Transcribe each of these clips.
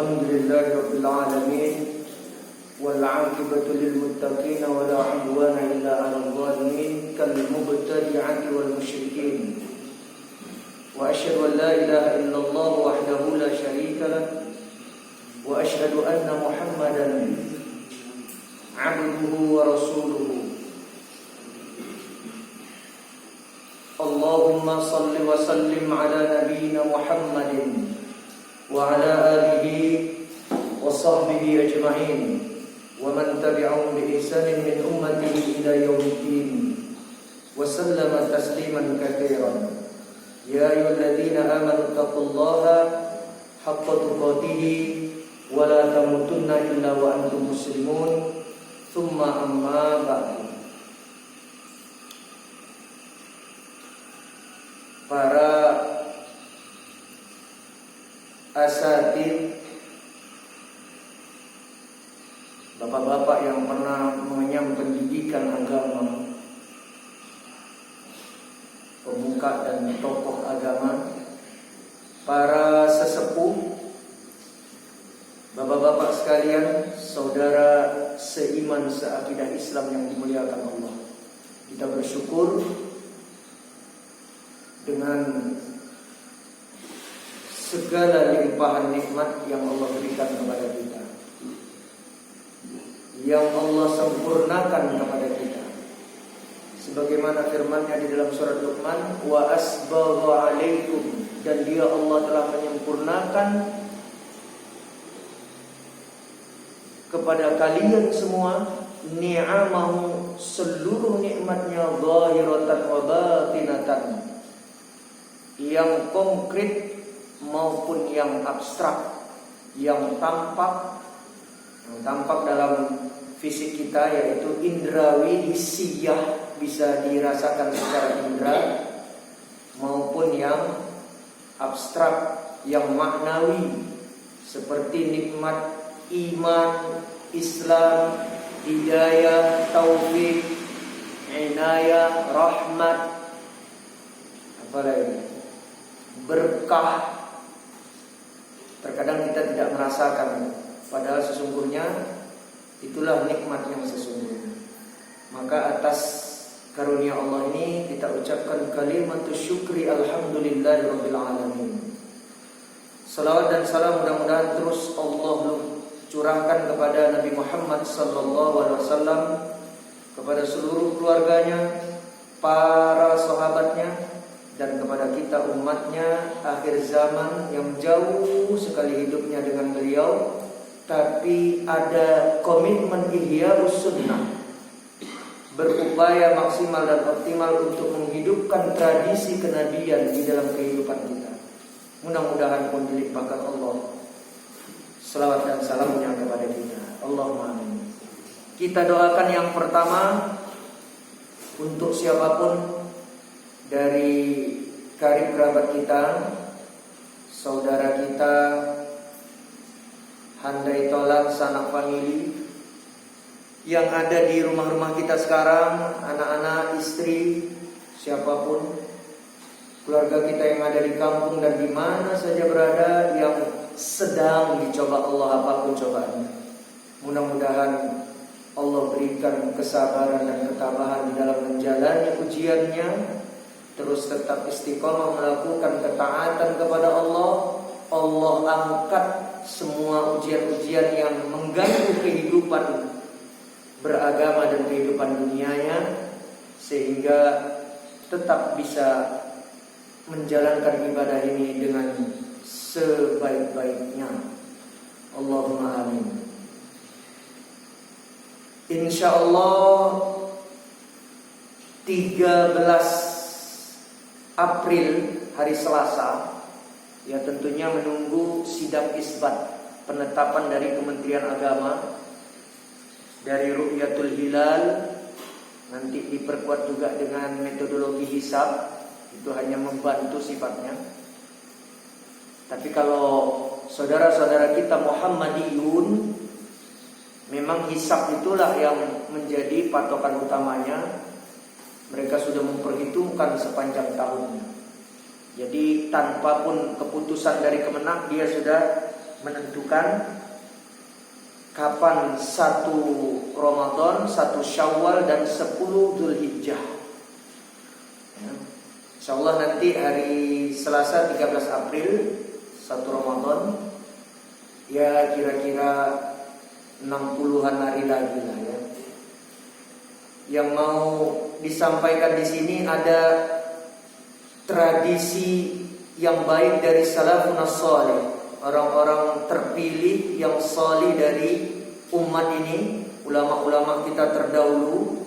Alhamdulillahi Rabbil Alamin wal 'aqibatu lil muttaqin wa la 'udwana illa 'alal zalimin kal mubtadi'ati wal musyrikin. Wa asyhadu an la ilaha illallah wahdahu la syarika lah wa asyhadu anna Muhammadan 'abduhu wa rasuluhu. Allahumma salli wa sallim ala nabiyyina Muhammadin wa ala alihi wa sahbihi ajma'in wa man tabi'ahum bi ihsanin min ummatihi ila yaumiddin wa sallama tasliman katsiran. Ya ayyuhalladzina amanu taqullaha haqqa tuqatih wa la tamutunna illa wa antum muslimun. Tsumma amma ba'du. Para asatid, bapak-bapak yang pernah mengenyam pendidikan agama, pemuka dan tokoh agama, para sesepuh, bapak-bapak sekalian, saudara seiman seakidah Islam yang dimuliakan Allah. Kita bersyukur dengan segala limpahan nikmat yang Allah berikan kepada kita, yang Allah sempurnakan kepada kita. Sebagaimana firman-Nya di dalam surat Luqman, wa asbagha 'alaikum, dan Dia Allah telah menyempurnakan kepada kalian semua ni'amahu, seluruh nikmatnya, zahiratan wa batinatan, yang konkret maupun yang abstrak, yang tampak dalam fisik kita, yaitu indrawi hissiyah, bisa dirasakan secara indera, maupun yang abstrak, yang maknawi, seperti nikmat iman, Islam, hidayah, taufik, inayah, rahmat, apalagi berkah. Terkadang kita tidak merasakan, padahal sesungguhnya itulah nikmat yang sesungguhnya. Maka atas karunia Allah ini kita ucapkan kalimatus syukri alhamdulillahirabbil alamin. Salawat dan salam mudah-mudahan terus Allah curahkan kepada Nabi Muhammad sallallahu alaihi wasallam, kepada seluruh keluarganya, para sahabatnya, dan kepada kita umatnya akhir zaman yang jauh sekali hidupnya dengan beliau, tapi ada komitmen ihya'us sunnah, berupaya maksimal dan optimal untuk menghidupkan tradisi kenabian di dalam kehidupan kita. Mudah-mudahan pun dilimpahkan Allah selawat dan salamnya kepada kita. Allahumma amin. Kita doakan yang pertama untuk siapapun dari karib kerabat kita, saudara kita, handai tolak sanak famili yang ada di rumah-rumah kita sekarang, anak-anak, istri, siapapun, keluarga kita yang ada di kampung dan di mana saja berada, yang sedang dicoba Allah apapun cobaannya. Mudah-mudahan Allah berikan kesabaran dan ketabahan di dalam menjalani ujiannya, terus tetap istiqomah melakukan ketaatan kepada Allah. Allah angkat semua ujian-ujian yang mengganggu kehidupan beragama dan kehidupan dunianya, sehingga tetap bisa menjalankan ibadah ini dengan sebaik-baiknya. Allahumma amin. Insyaallah 13 April hari Selasa, ya tentunya menunggu sidang isbat penetapan dari Kementerian Agama dari Ru'yatul Hilal, nanti diperkuat juga dengan metodologi hisab, itu hanya membantu sifatnya. Tapi kalau saudara-saudara kita Muhammadiyun, memang hisab itulah yang menjadi patokan utamanya. Mereka sudah memperhitungkan sepanjang tahunnya. Jadi tanpa pun keputusan dari Kemenak, dia sudah menentukan kapan 1 Ramadan, 1 Syawal dan 10 Dzulhijjah. Ya. Insyaallah nanti hari Selasa 13 April 1 Ramadan. Ya kira-kira 60-an hari lagi lah ya. Yang mau disampaikan di sini ada tradisi yang baik dari salafun as-salih, orang-orang terpilih yang salih dari umat ini, ulama-ulama kita terdahulu.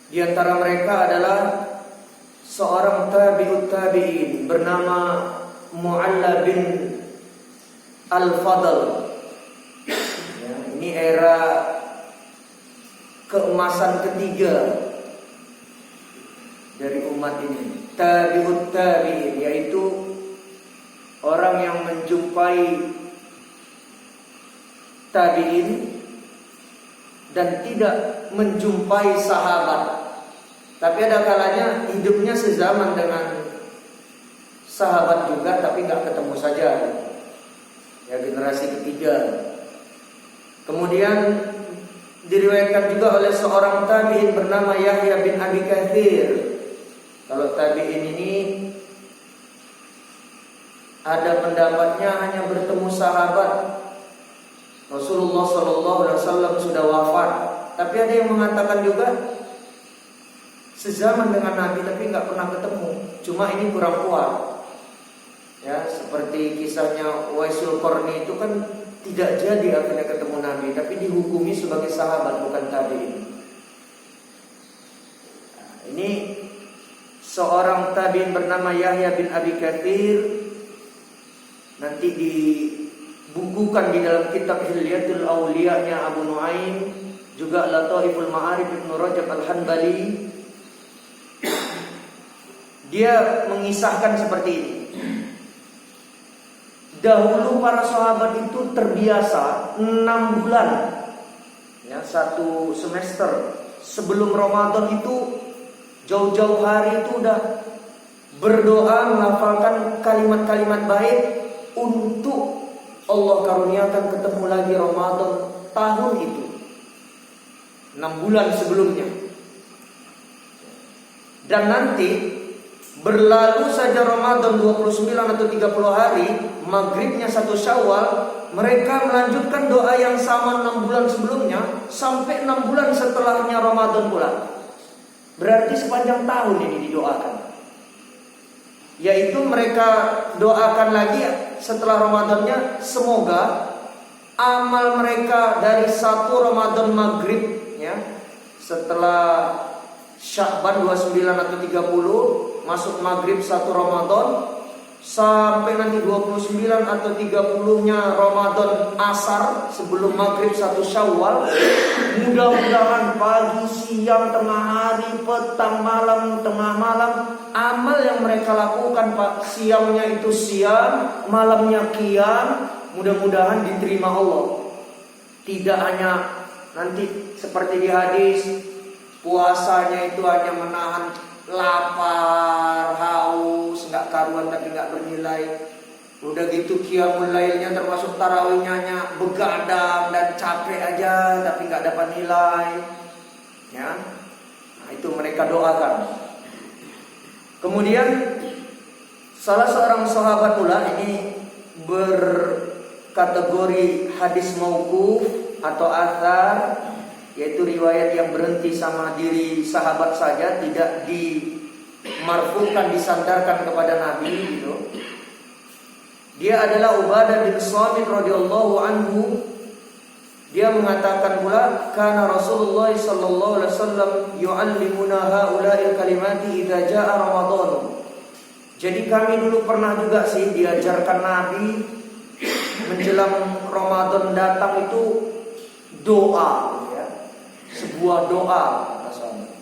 Di antara mereka adalah seorang tabi'ut tabi'in bernama Mu'alla bin Al-Fadl. Ya, ini era keemasan ketiga dari umat ini. Tabi'ut tabi'in, yaitu orang yang menjumpai tabi'in dan tidak menjumpai sahabat. Tapi ada kalanya hidupnya sezaman dengan sahabat juga, tapi nggak ketemu saja. Ya, generasi ketiga. Kemudian diriwayatkan juga oleh seorang tabi'in bernama Yahya bin Abi Katsir. Kalau tabi'in ini ada pendapatnya hanya bertemu sahabat. Rasulullah SAW sudah wafat. Tapi ada yang mengatakan juga sezaman dengan Nabi tapi nggak pernah ketemu. Cuma ini kurang kuat. Ya, seperti kisahnya Waisul Qarni itu kan tidak jadi akhirnya ketemu Nabi, tapi dihukumi sebagai sahabat bukan tabi'in. Nah, ini seorang tabi'in bernama Yahya bin Abi Katsir, nanti dibukukan di dalam kitab Hilyatul Auliya-nya Abu Nuaim, juga Lataiful Ma'arif Ibnu Rajab Al-Hanbali. Dia mengisahkan seperti ini. Dahulu para sahabat itu terbiasa 6 bulan, ya, 1 semester sebelum Ramadan itu jauh-jauh hari itu udah berdoa melafalkan kalimat-kalimat baik untuk Allah karuniakan ketemu lagi Ramadan tahun itu 6 bulan sebelumnya. Dan nanti berlalu saja Ramadan 29 atau 30 hari, maghribnya 1 Syawal, mereka melanjutkan doa yang sama 6 bulan sebelumnya sampai 6 bulan setelahnya Ramadan pula. Berarti sepanjang tahun ini didoakan. Yaitu mereka doakan lagi setelah Ramadannya, semoga amal mereka dari 1 Ramadan maghrib, ya, setelah Sya'ban 29 atau 30 masuk maghrib 1 Ramadan sampai nanti 29 atau 30-nya Ramadan asar sebelum maghrib 1 Syawal, mudah-mudahan pagi, siang, tengah hari, petang, malam, tengah malam, amal yang mereka lakukan Pak, siangnya itu siang, malamnya qiyam, mudah-mudahan diterima Allah. Tidak hanya nanti seperti di hadis, puasanya itu hanya menahan lapar, haus, nggak karuan tapi nggak bernilai. Udah gitu qiyamul lailnya termasuk tarawihnya begadang dan capek aja tapi nggak dapat nilai. Ya, nah, itu mereka doakan. Kemudian salah seorang sahabat pula ini berkategori hadis mauquf atau athar, yaitu riwayat yang berhenti sama diri sahabat saja, tidak dimarfukan, disandarkan kepada Nabi gitu. Dia adalah Ubadah bin Samit radhiyallahu anhu. Dia mengatakan pula, kana Rasulullah sallallahu alaihi wasallam yu'allimuna haula'il kalimati idza jaa Ramadan. Jadi kami dulu pernah juga sih diajarkan Nabi menjelang Ramadan datang itu doa, ya. Sebuah doa kata sahabat.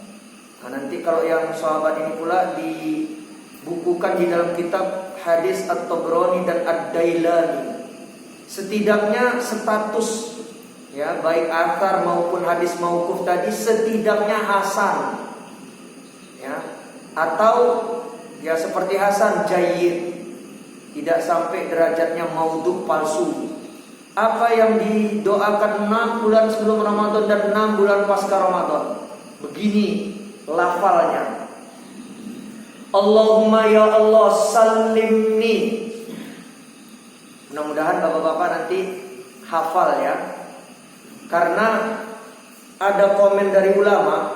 Nah, nanti kalau yang sahabat ini pula dibukukan di dalam kitab Hadis At-Tabrani dan Ad-Dailani. Setidaknya status, ya, baik athar maupun hadis mauquf tadi setidaknya hasan, ya, atau ya seperti hasan jayyid. tidak sampai derajatnya maudhu palsu. Apa yang didoakan 6 bulan sebelum Ramadan dan 6 bulan pasca Ramadan. Begini lafalnya. Allahumma ya Allah salimni. Mudah-mudahan bapak-bapak nanti hafal ya. Karena ada komen dari ulama,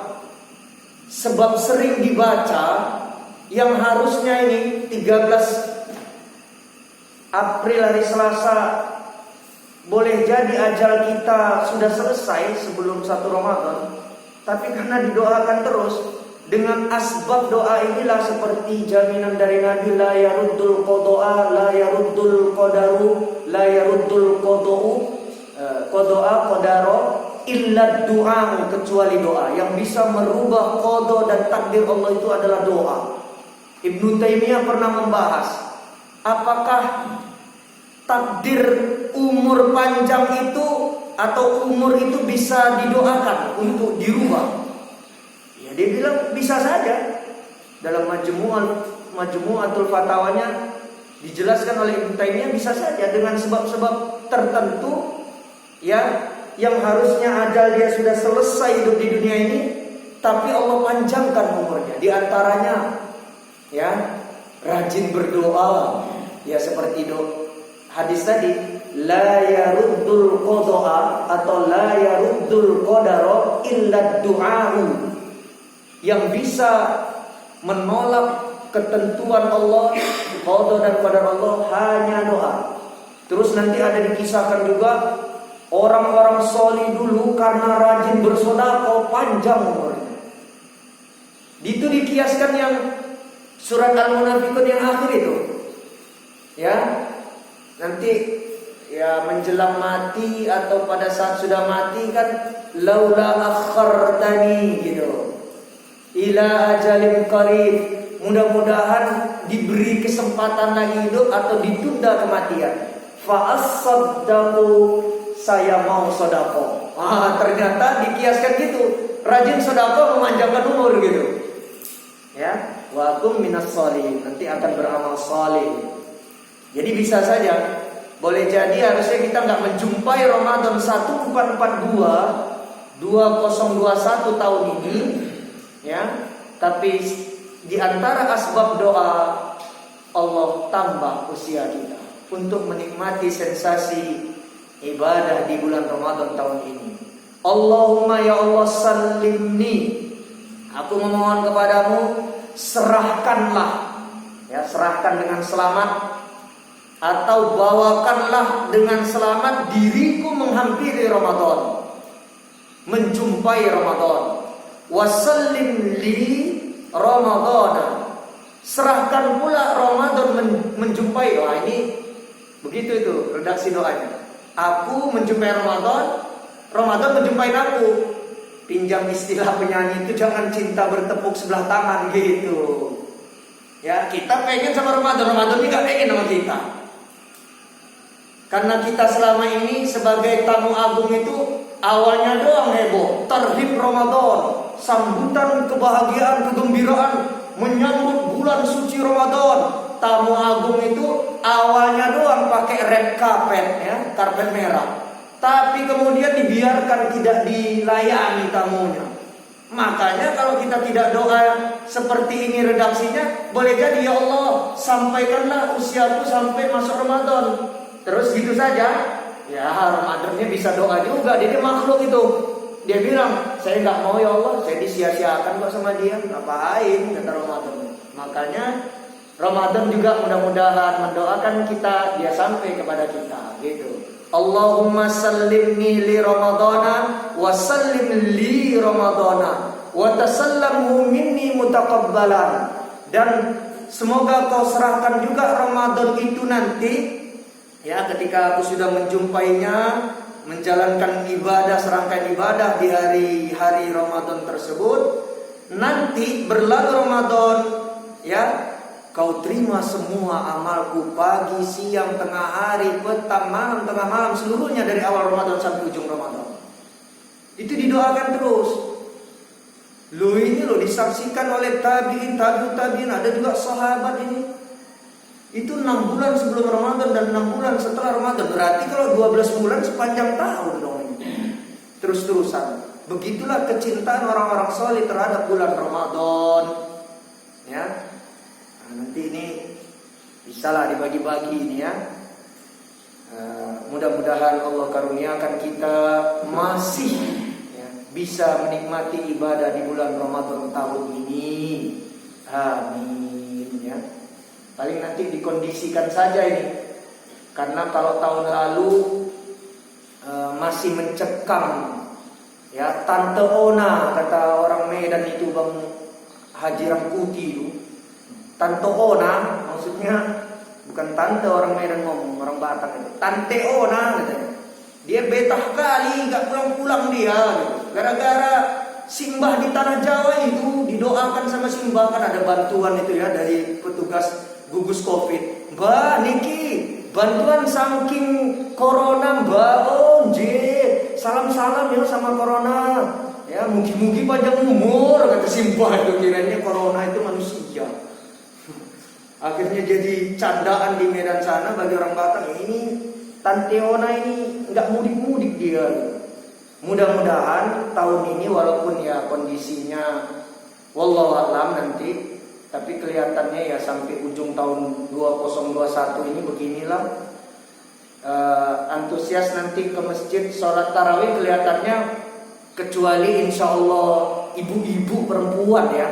sebab sering dibaca yang harusnya ini 13 April hari Selasa, boleh jadi ajal kita sudah selesai sebelum 1 Ramadan, tapi karena didoakan terus dengan asbab doa inilah, seperti jaminan dari Nabi, la yaruddul qada'a la yaruddul qadaru la yaruddul qada'a illa du'a, kecuali doa. Yang bisa merubah qada dan takdir Allah itu adalah doa. Ibnu Taimiyah pernah membahas, apakah takdir umur panjang itu atau umur itu bisa didoakan untuk dirubah? Ya, dia bilang bisa saja. Dalam Majmu'atul Fatawanya dijelaskan oleh Ibnu Taimiyah, bisa saja dengan sebab-sebab tertentu ya, yang harusnya ajal dia sudah selesai hidup di dunia ini, tapi Allah panjangkan umurnya. Di antaranya ya, rajin berdoa, ya seperti hadis tadi, la yaruddul qada'a atau la yaruddul qadara illa du'a'u. Yang bisa menolak ketentuan Allah, qada dan qadar Allah, hanya doa. Terus nanti ada dikisahkan juga orang-orang solih dulu karena rajin bersedekah panjang umurnya. Itu dikiaskan yang surat Al-Munafiqun yang akhir itu. Ya. Nanti ya menjelang mati atau pada saat sudah mati kan, laula akhartani gitu, ila ajalin qarib, mudah-mudahan diberi kesempatan lagi hidup atau ditunda kematian. Fa as-saddaqu, saya mau sedekah. Ternyata dikiaskan gitu, rajin sedekah memanjangkan umur gitu. Ya, wa kum minas sholihin, nanti akan beramal saleh. Jadi bisa saja, boleh jadi harusnya kita nggak menjumpai Ramadan 1442 2021 tahun ini, ya. Tapi di antara asbab doa, Allah tambah usia kita untuk menikmati sensasi ibadah di bulan Ramadan tahun ini. Allahumma ya Allah salimni, aku memohon kepadamu, serahkanlah, ya serahkan dengan selamat, atau bawakanlah dengan selamat diriku menghampiri Ramadan, menjumpai Ramadan. Wasallim li Ramadan, serahkan pula Ramadan menjumpai. Wah, ini begitu itu redaksi doanya. Aku menjumpai Ramadan, Ramadan menjumpai aku. Pinjam istilah penyanyi itu, jangan cinta bertepuk sebelah tangan gitu. Ya, kita pengen sama Ramadan, Ramadan ini gak pengen sama kita. Karena kita selama ini sebagai tamu agung itu awalnya doang heboh, tarhib Ramadan, sambutan kebahagiaan, kegembiraan menyambut bulan suci Ramadan. Tamu agung itu awalnya doang pakai red carpet, ya, karpet merah. Tapi kemudian dibiarkan, tidak dilayani tamunya. Makanya kalau kita tidak doa seperti ini redaksinya, boleh jadi ya Allah sampaikanlah usiaku sampai masuk Ramadan. Terus gitu saja, ya Ramadannya bisa doa juga. Dia makhluk itu, dia bilang saya nggak mau ya Allah, saya disia-siakan kok sama dia, ngapain kata Ramadan. Makanya Ramadan juga mudah-mudahan mendoakan kita, dia sampai kepada kita gitu. Allahumma sallimni li Ramadana wa sallim li Ramadana wa tasallamhu minni mutaqabbalan. Dan semoga kau serahkan juga Ramadan itu nanti, ya, ketika aku sudah menjumpainya, menjalankan ibadah, serangkaian ibadah di hari-hari Ramadan tersebut, nanti berlalu Ramadan, ya, kau terima semua amalku pagi, siang, tengah hari, petang, malam, tengah malam, seluruhnya dari awal Ramadan sampai ujung Ramadan. Itu didoakan terus. Ini disaksikan oleh tabi'in, tabi'ut tabi'in, ada juga sahabat ini. Itu 6 bulan sebelum Ramadan dan 6 bulan setelah Ramadan. Berarti kalau 12 bulan sepanjang tahun dong ini. Terus-terusan. Begitulah kecintaan orang-orang soleh terhadap bulan Ramadan. Ya. Nah, nanti ini bisalah dibagi-bagi ini ya. Mudah-mudahan Allah karuniakan kita masih ya, bisa menikmati ibadah di bulan Ramadan tahun ini. Amin ya. Paling nanti dikondisikan saja ini. Karena kalau tahun lalu masih mencekam ya, Tante Ona kata orang Medan itu Bang Haji Rangkuti itu. Tante Ona maksudnya bukan tante orang Medan ngomong, orang Batak itu. Tante Ona katanya. Dia betah kali gak pulang-pulang dia gitu. Gara-gara simbah di tanah Jawa itu didoakan sama simbah, kan ada bantuan itu ya dari petugas gugus Covid. Mbak Niki, bantuan saking corona Mbak. Oh salam-salam ya sama corona. Ya mugi-mugi panjang umur kata simbah itu, kiranya corona itu manusia. Akhirnya jadi candaan di Medan sana bagi orang Batak. Ini Tante Ona ini nggak mudik-mudik dia. Mudah-mudahan tahun ini walaupun ya kondisinya wallahu a'lam nanti, tapi kelihatannya ya sampai ujung tahun 2021 ini beginilah. Antusias nanti ke masjid sholat tarawih kelihatannya, kecuali insya Allah ibu-ibu perempuan ya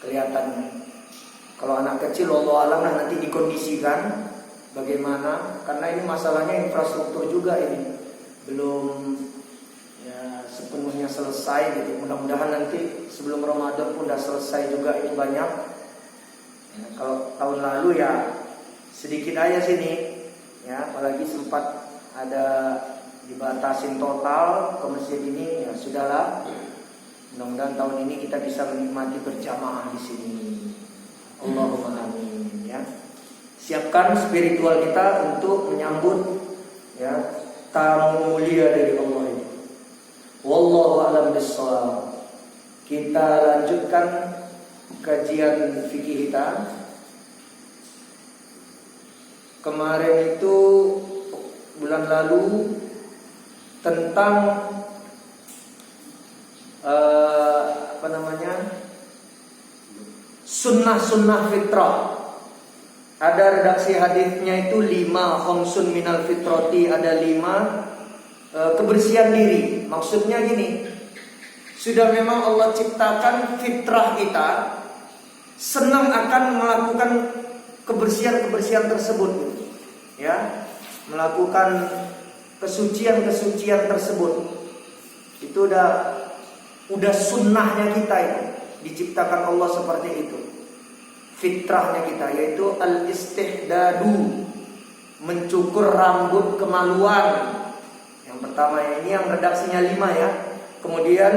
kelihatannya. Kalau anak kecil wallahu alam nanti dikondisikan bagaimana, karena ini masalahnya infrastruktur juga ini belum ya sepenuhnya selesai gitu. Mudah-mudahan nanti sebelum Ramadan pun udah selesai juga ini banyak ya, kalau tahun lalu ya sedikit aja sini ya, apalagi sempat ada dibatasin total ke masjid ini ya sudahlah. Mudah-mudahan tahun ini kita bisa menikmati berjamaah di sini. Allahumma amin ya. Siapkan spiritual kita untuk menyambut ya tamu mulia dari Allah ini. Wallahu a'lam bishawab. Kita lanjutkan kajian fikih kita. Kemarin itu bulan lalu tentang sunnah-sunnah fitrah. Ada redaksi hadisnya itu 5 khamsun minal fitrati, ada 5 kebersihan diri. Maksudnya gini, sudah memang Allah ciptakan fitrah kita senang akan melakukan kebersihan-kebersihan tersebut ya, melakukan kesucian-kesucian tersebut. Itu udah sunnahnya kita itu, diciptakan Allah seperti itu. Fitrahnya kita yaitu al-istihdadu, mencukur rambut kemaluan. Yang pertama ini yang redaksinya 5 ya. Kemudian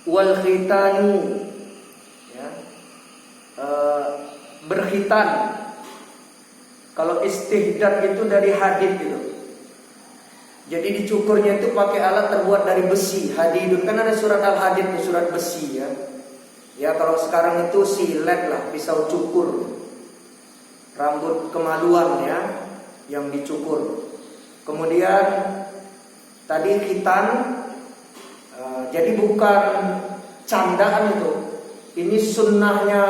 wal khitanu ya, berkhitan. Kalau istihdad itu dari hadid gitu. Jadi dicukurnya itu pakai alat terbuat dari besi. Hadidun, kan ada surat al-hadid itu surat besi ya. Ya kalau sekarang itu silet lah, pisau cukur. Rambut kemaluan ya yang dicukur. Kemudian tadi khitan, jadi bukan candaan itu. Ini sunnahnya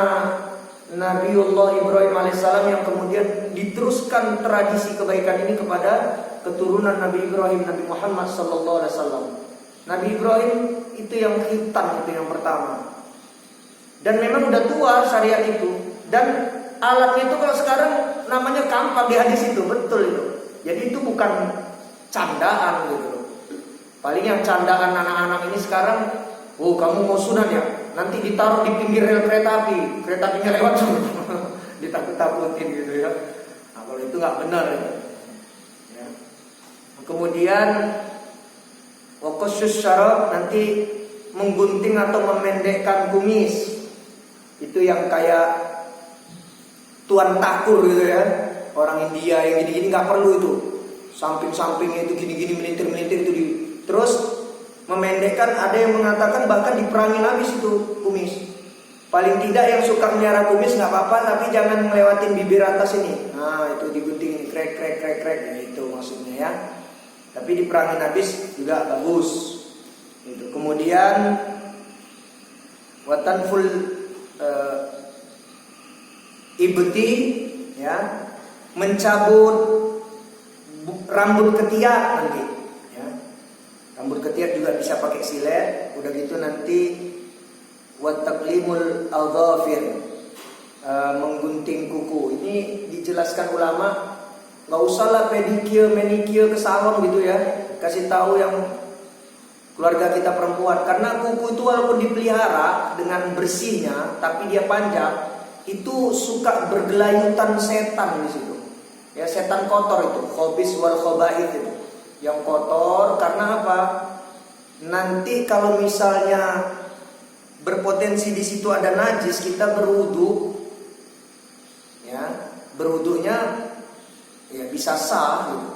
Nabiullah Ibrahim alaihissalam yang kemudian diteruskan tradisi kebaikan ini kepada keturunan Nabi Ibrahim, Nabi Muhammad sallallahu alaihi wasallam. Nabi Ibrahim itu yang khitan, itu yang pertama. Dan memang udah tua syariat itu. Dan alatnya itu kalau sekarang namanya kampak di hadis itu, betul itu. Jadi itu bukan candaan gitu. Paling yang candaan anak-anak ini sekarang, oh kamu mau sunat ya, nanti ditaruh di pinggir rel kereta api, kereta apinya lewat ditakut-takutin gitu ya. Nah kalau itu nggak benar ya. Kemudian wakosus syarab, nanti menggunting atau memendekkan kumis. Itu yang kayak tuan takur gitu ya, orang India yang gini-gini nggak perlu itu. Samping-sampingnya itu gini-gini melintir-melintir itu terus memendekkan. Ada yang mengatakan bahkan diperangin habis itu kumis. Paling tidak yang suka melihara kumis nggak apa-apa, tapi jangan melewatin bibir atas ini. Nah itu digunting ini, krek krek krek krek, nah, itu maksudnya ya. Tapi diperangin habis juga bagus. Itu. Kemudian watan full ibti, ya, mencabut rambut ketiak nanti. Ya. Rambut ketiak juga bisa pakai silet. Udah gitu nanti wataqlimul adhafir, menggunting kuku. Ini dijelaskan ulama, nggak usahlah pedicure, manicure ke salon gitu ya. Kasih tahu yang keluarga kita perempuan, karena kuku itu walaupun dipelihara dengan bersihnya, tapi dia panjang, itu suka bergelayutan setan di situ. Ya, setan kotor itu, khobis wal khobaith itu. Yang kotor karena apa? Nanti kalau misalnya berpotensi di situ ada najis, kita berwudu, ya, berwudunya ya bisa sah gitu.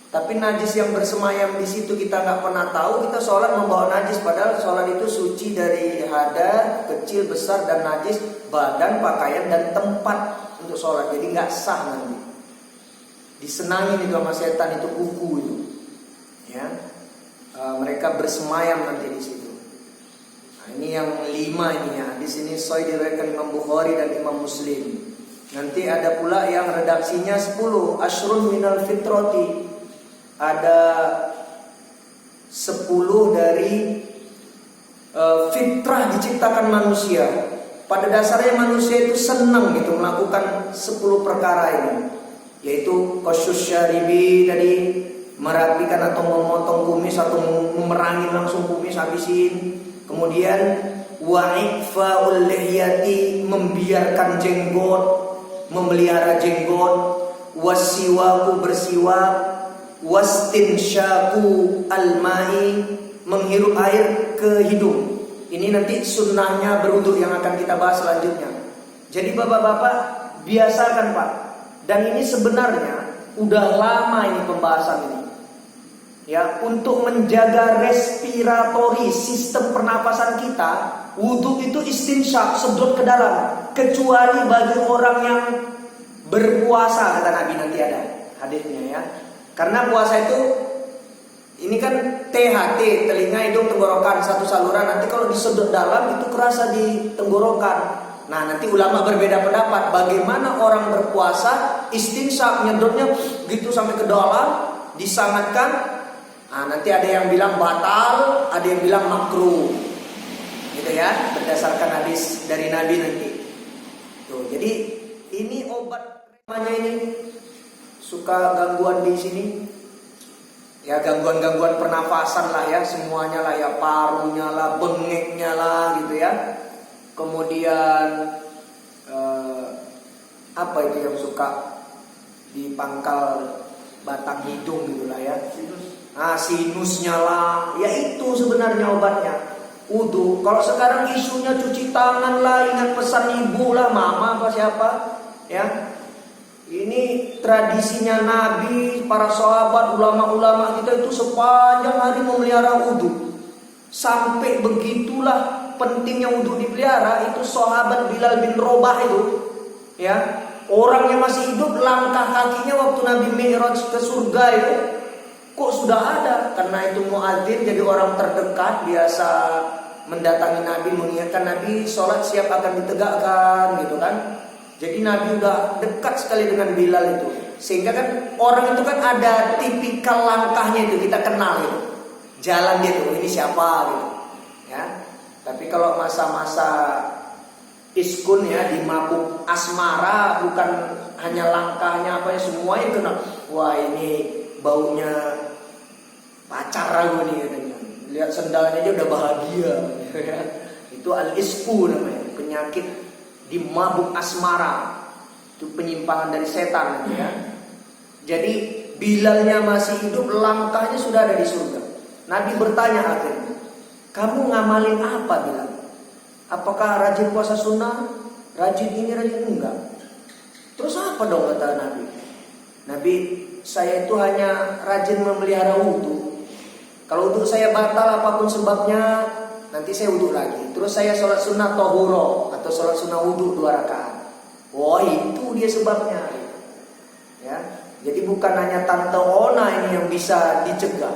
Tapi najis yang bersemayam di situ kita nggak pernah tahu, kita sholat membawa najis, padahal sholat itu suci dari hadas, kecil, besar, dan najis, badan, pakaian, dan tempat untuk sholat. Jadi nggak sah nanti. Disenangin itu sama setan itu kuku itu, ya. Mereka bersemayam nanti di situ. Ini yang 5 ini ya. Di sini sahih diriwayatkan Imam Bukhari dan Imam Muslim. Nanti ada pula yang redaksinya 10 asyrun minal fitrati. Ada 10 dari fitrah diciptakan manusia. Pada dasarnya manusia itu senang gitu melakukan 10 perkara ini. Yaitu qasyus syaribi tadi, merapikan atau memotong kumis atau memerangin langsung kumis habisin. Kemudian wa'ifa'ul lihyati, membiarkan jenggot, memelihara jenggot, wasiwaku bersiwak, wastinsyaku almai, menghirup air ke hidung. Ini nanti sunnahnya berwudu yang akan kita bahas selanjutnya. Jadi bapak-bapak biasakan Pak. Dan ini sebenarnya udah lama ini pembahasan ini. Ya, untuk menjaga respiratori, sistem pernapasan kita, wudu itu istinsyak, sedot ke dalam. Kecuali bagi orang yang berpuasa, kata Nabi, nanti ada hadisnya ya. Karena puasa itu, ini kan THT, telinga, hidung, tenggorokan, satu saluran. Nanti kalau disedot dalam itu kerasa di tenggorokan. Nah nanti ulama berbeda pendapat, bagaimana orang berpuasa istinsyak, nyedotnya gitu sampai ke dalam, disangatkan. Nah, nanti ada yang bilang batal, ada yang bilang makruh, gitu ya, berdasarkan hadis dari Nabi nanti. Tuh, jadi ini obat namanya ini suka gangguan di sini, ya gangguan-gangguan pernafasan lah ya, semuanya lah ya, parunya lah, bengeknya lah, gitu ya. Kemudian apa itu yang suka di pangkal batang hidung gitulah ya. Sinusnya lah, ya itu sebenarnya obatnya. Wudu. Kalau sekarang isunya cuci tangan lah, ingat pesan ibu lah, mama apa siapa, ya. Ini tradisinya Nabi, para sahabat, ulama-ulama kita itu sepanjang hari memelihara wudu. Sampai begitulah pentingnya wudu dipelihara. Itu sahabat Bilal bin Robah itu, ya, orang yang masih hidup, langkah kakinya waktu Nabi Mi'raj ke surga itu kok sudah ada, karena itu muadzin, jadi orang terdekat biasa mendatangi Nabi, mengingatkan Nabi sholat siap akan ditegakkan gitu kan. Jadi Nabi udah dekat sekali dengan Bilal itu, sehingga kan orang itu kan ada tipikal langkahnya itu kita kenal gitu, jalan dia tuh ini siapa gitu ya. Tapi kalau masa-masa iskun ya, di mabuk asmara, bukan hanya langkahnya apa ya, semuanya kenal. Wah ini baunya pacar aku nih katanya. Lihat sendalnya aja udah bahagia. Itu al-isku namanya, penyakit di mabuk asmara. Itu penyimpangan dari setan ya. Jadi Bilalnya masih hidup, langkahnya sudah ada di surga. Nabi bertanya akhirnya, kamu ngamalin apa Bilal? Apakah rajin puasa sunnah? Rajin ini, rajin enggak? Terus apa dong kata Nabi? Nabi, saya itu hanya rajin memelihara wudu. Kalau wudu saya batal apapun sebabnya, nanti saya wudhu lagi. Terus saya sholat sunnah tohuro atau sholat sunnah wudhu 2 rakaat. Wah, itu dia sebabnya. Ya, jadi bukan hanya tante Ona ini yang bisa dicegah.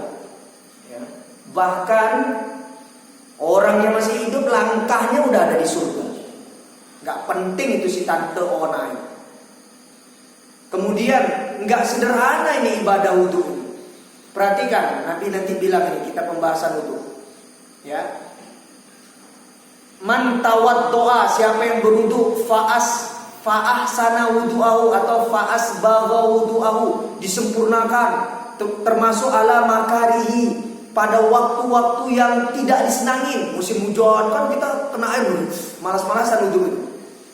Ya, bahkan orang yang masih hidup langkahnya udah ada di surga. Gak penting itu si tante Ona ini. Kemudian gak sederhana ini ibadah wudhu. Perhatikan, Nabi nanti bilang ini, kita pembahasan wudhu. Ya, man tawaddoa, siapa yang berwudhu fa'ahsana wudhu'ahu atau fa'asbagha wudhu'ahu, disempurnakan, termasuk ala makarihi, pada waktu-waktu yang tidak disenangi. Musim hujan kan kita kena air, malas-malasan wudhu itu.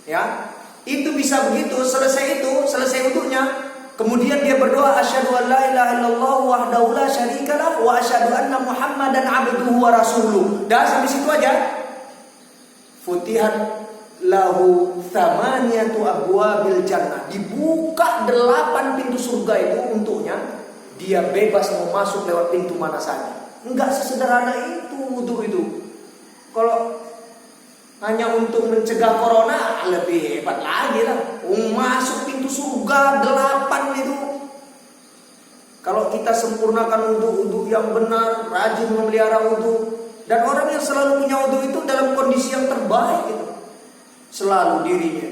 Ya, itu bisa begitu. Selesai wudhunya, kemudian dia berdoa, asyhadu an la ilaha illallah wahdahu la syarikalah wa asyhadu anna muhammadan abduhu wa rasuluh. Dah sampai situ aja. Futihat lahu thamaniyatu abwabil jannah, dibuka 8 pintu surga itu untuknya. Dia bebas mau masuk lewat pintu mana saja. Enggak sesederhana itu wudhu itu. Kalau hanya untuk mencegah corona, lebih hebat lagi lah. Masuk pintu surga 8 itu. Kalau kita sempurnakan wudhu yang benar, rajin memelihara wudhu, dan orang yang selalu punya wudhu itu dalam kondisi yang terbaik gitu. Selalu dirinya,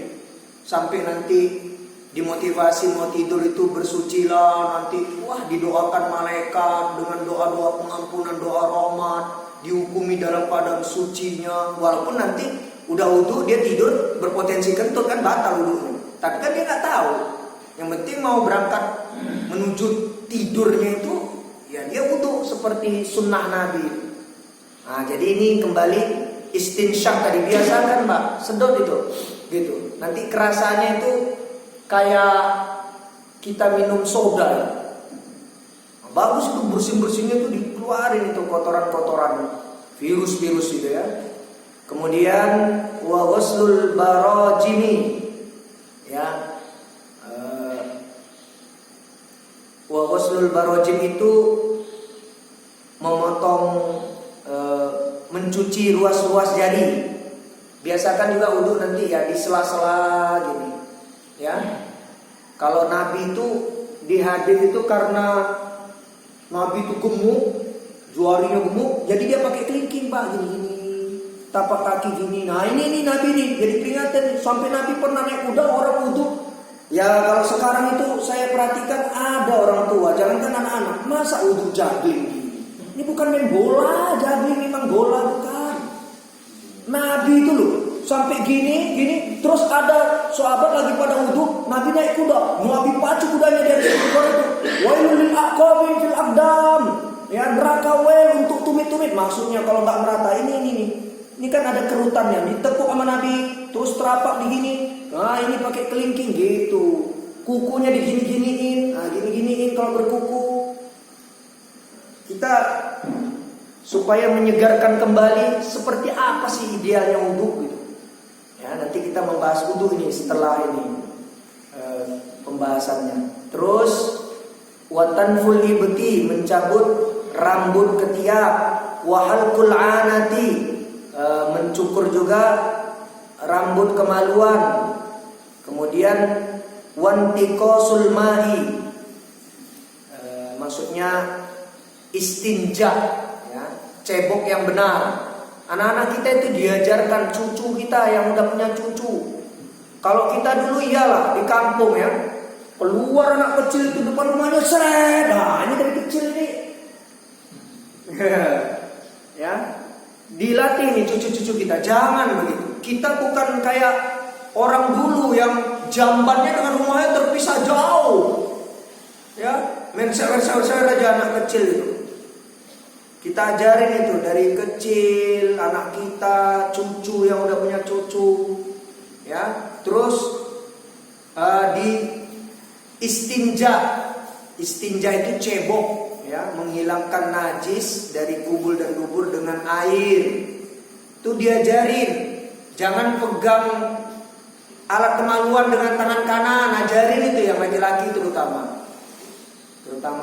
sampai nanti dimotivasi mau tidur itu bersucilah, nanti wah didoakan malaikat dengan doa-doa pengampunan, doa rahmat, dihukumi dalam keadaan sucinya. Walaupun nanti udah wudhu dia tidur berpotensi kentut kan, batal wudhunya. Tapi kan dia nggak tahu. Yang penting mau berangkat menuju tidurnya itu ya dia wudhu seperti sunnah Nabi. Nah, jadi ini kembali istinsyak tadi, biasa kan Mbak, sedot itu gitu. Nanti kerasanya itu kayak kita minum soda. Nah, bagus itu, bersih-bersihnya itu dikeluarin itu kotoran-kotoran virus-virus itu ya. Kemudian wa ghuslul barajimi ya. Wa ghuslul barajim itu memotong, mencuci ruas-ruas jari. Biasakan juga wudhu nanti ya di sela-sela gini. Ya. Kalau Nabi itu di hadis itu karena Nabi itu gemuk, jarinya gemuk, jadi dia pakai kelingking Pak, gini-gini. Tapak kaki gini. Nah, ini Nabi nih. Jadi peringatan sampai Nabi pernah naik kuda orang wudhu. Ya kalau sekarang itu saya perhatikan ada orang tua, jangankan anak-anak, masa wudhu juggling gini. Ini bukan main bola, juggling memang bola bukan. Nabi itu loh sampai gini, terus ada sahabat lagi pada wudhu, Nabi naik kuda, Nabi pacu kudanya dia itu. Wailul lil aqabin fil aqdam. Ya, neraka wail untuk tumit-tumit. Maksudnya kalau nggak merata ini kan ada kerutannya, ditepuk sama Nabi, terus terapak digini. Nah, ini pakai kelingking gitu. Kukunya digini-giniin. Nah, gini-giniin kalau berkuku. Kita supaya menyegarkan kembali seperti apa sih idealnya wudhu gitu. Ya, nanti kita membahas wudhu ini setelah ini pembahasannya. Terus watanful ibti, mencabut rambut ketiak, wahalqul anati, mencukur juga rambut kemaluan. Kemudian wantiqasul ma'i, maksudnya istinja ya, cebok yang benar. Anak-anak kita itu diajarkan, cucu kita yang udah punya cucu. Kalau kita dulu iyalah di kampung ya, keluar anak kecil itu depan rumahnya seret. Nah, ini dari kecil nih. Ya, dilatih nih cucu-cucu kita, jangan begitu. Kita bukan kayak orang dulu yang jambannya dengan rumahnya terpisah jauh. Ya, main sewer-sewer aja anak kecil itu. Kita ajarin itu dari kecil, anak kita, cucu yang udah punya cucu, ya. Terus di istinja itu cebok, ya, menghilangkan najis dari kubul dan dubur dengan air. Itu diajarin. Jangan pegang alat kemaluan dengan tangan kanan, ajarin itu yang laki-laki terutama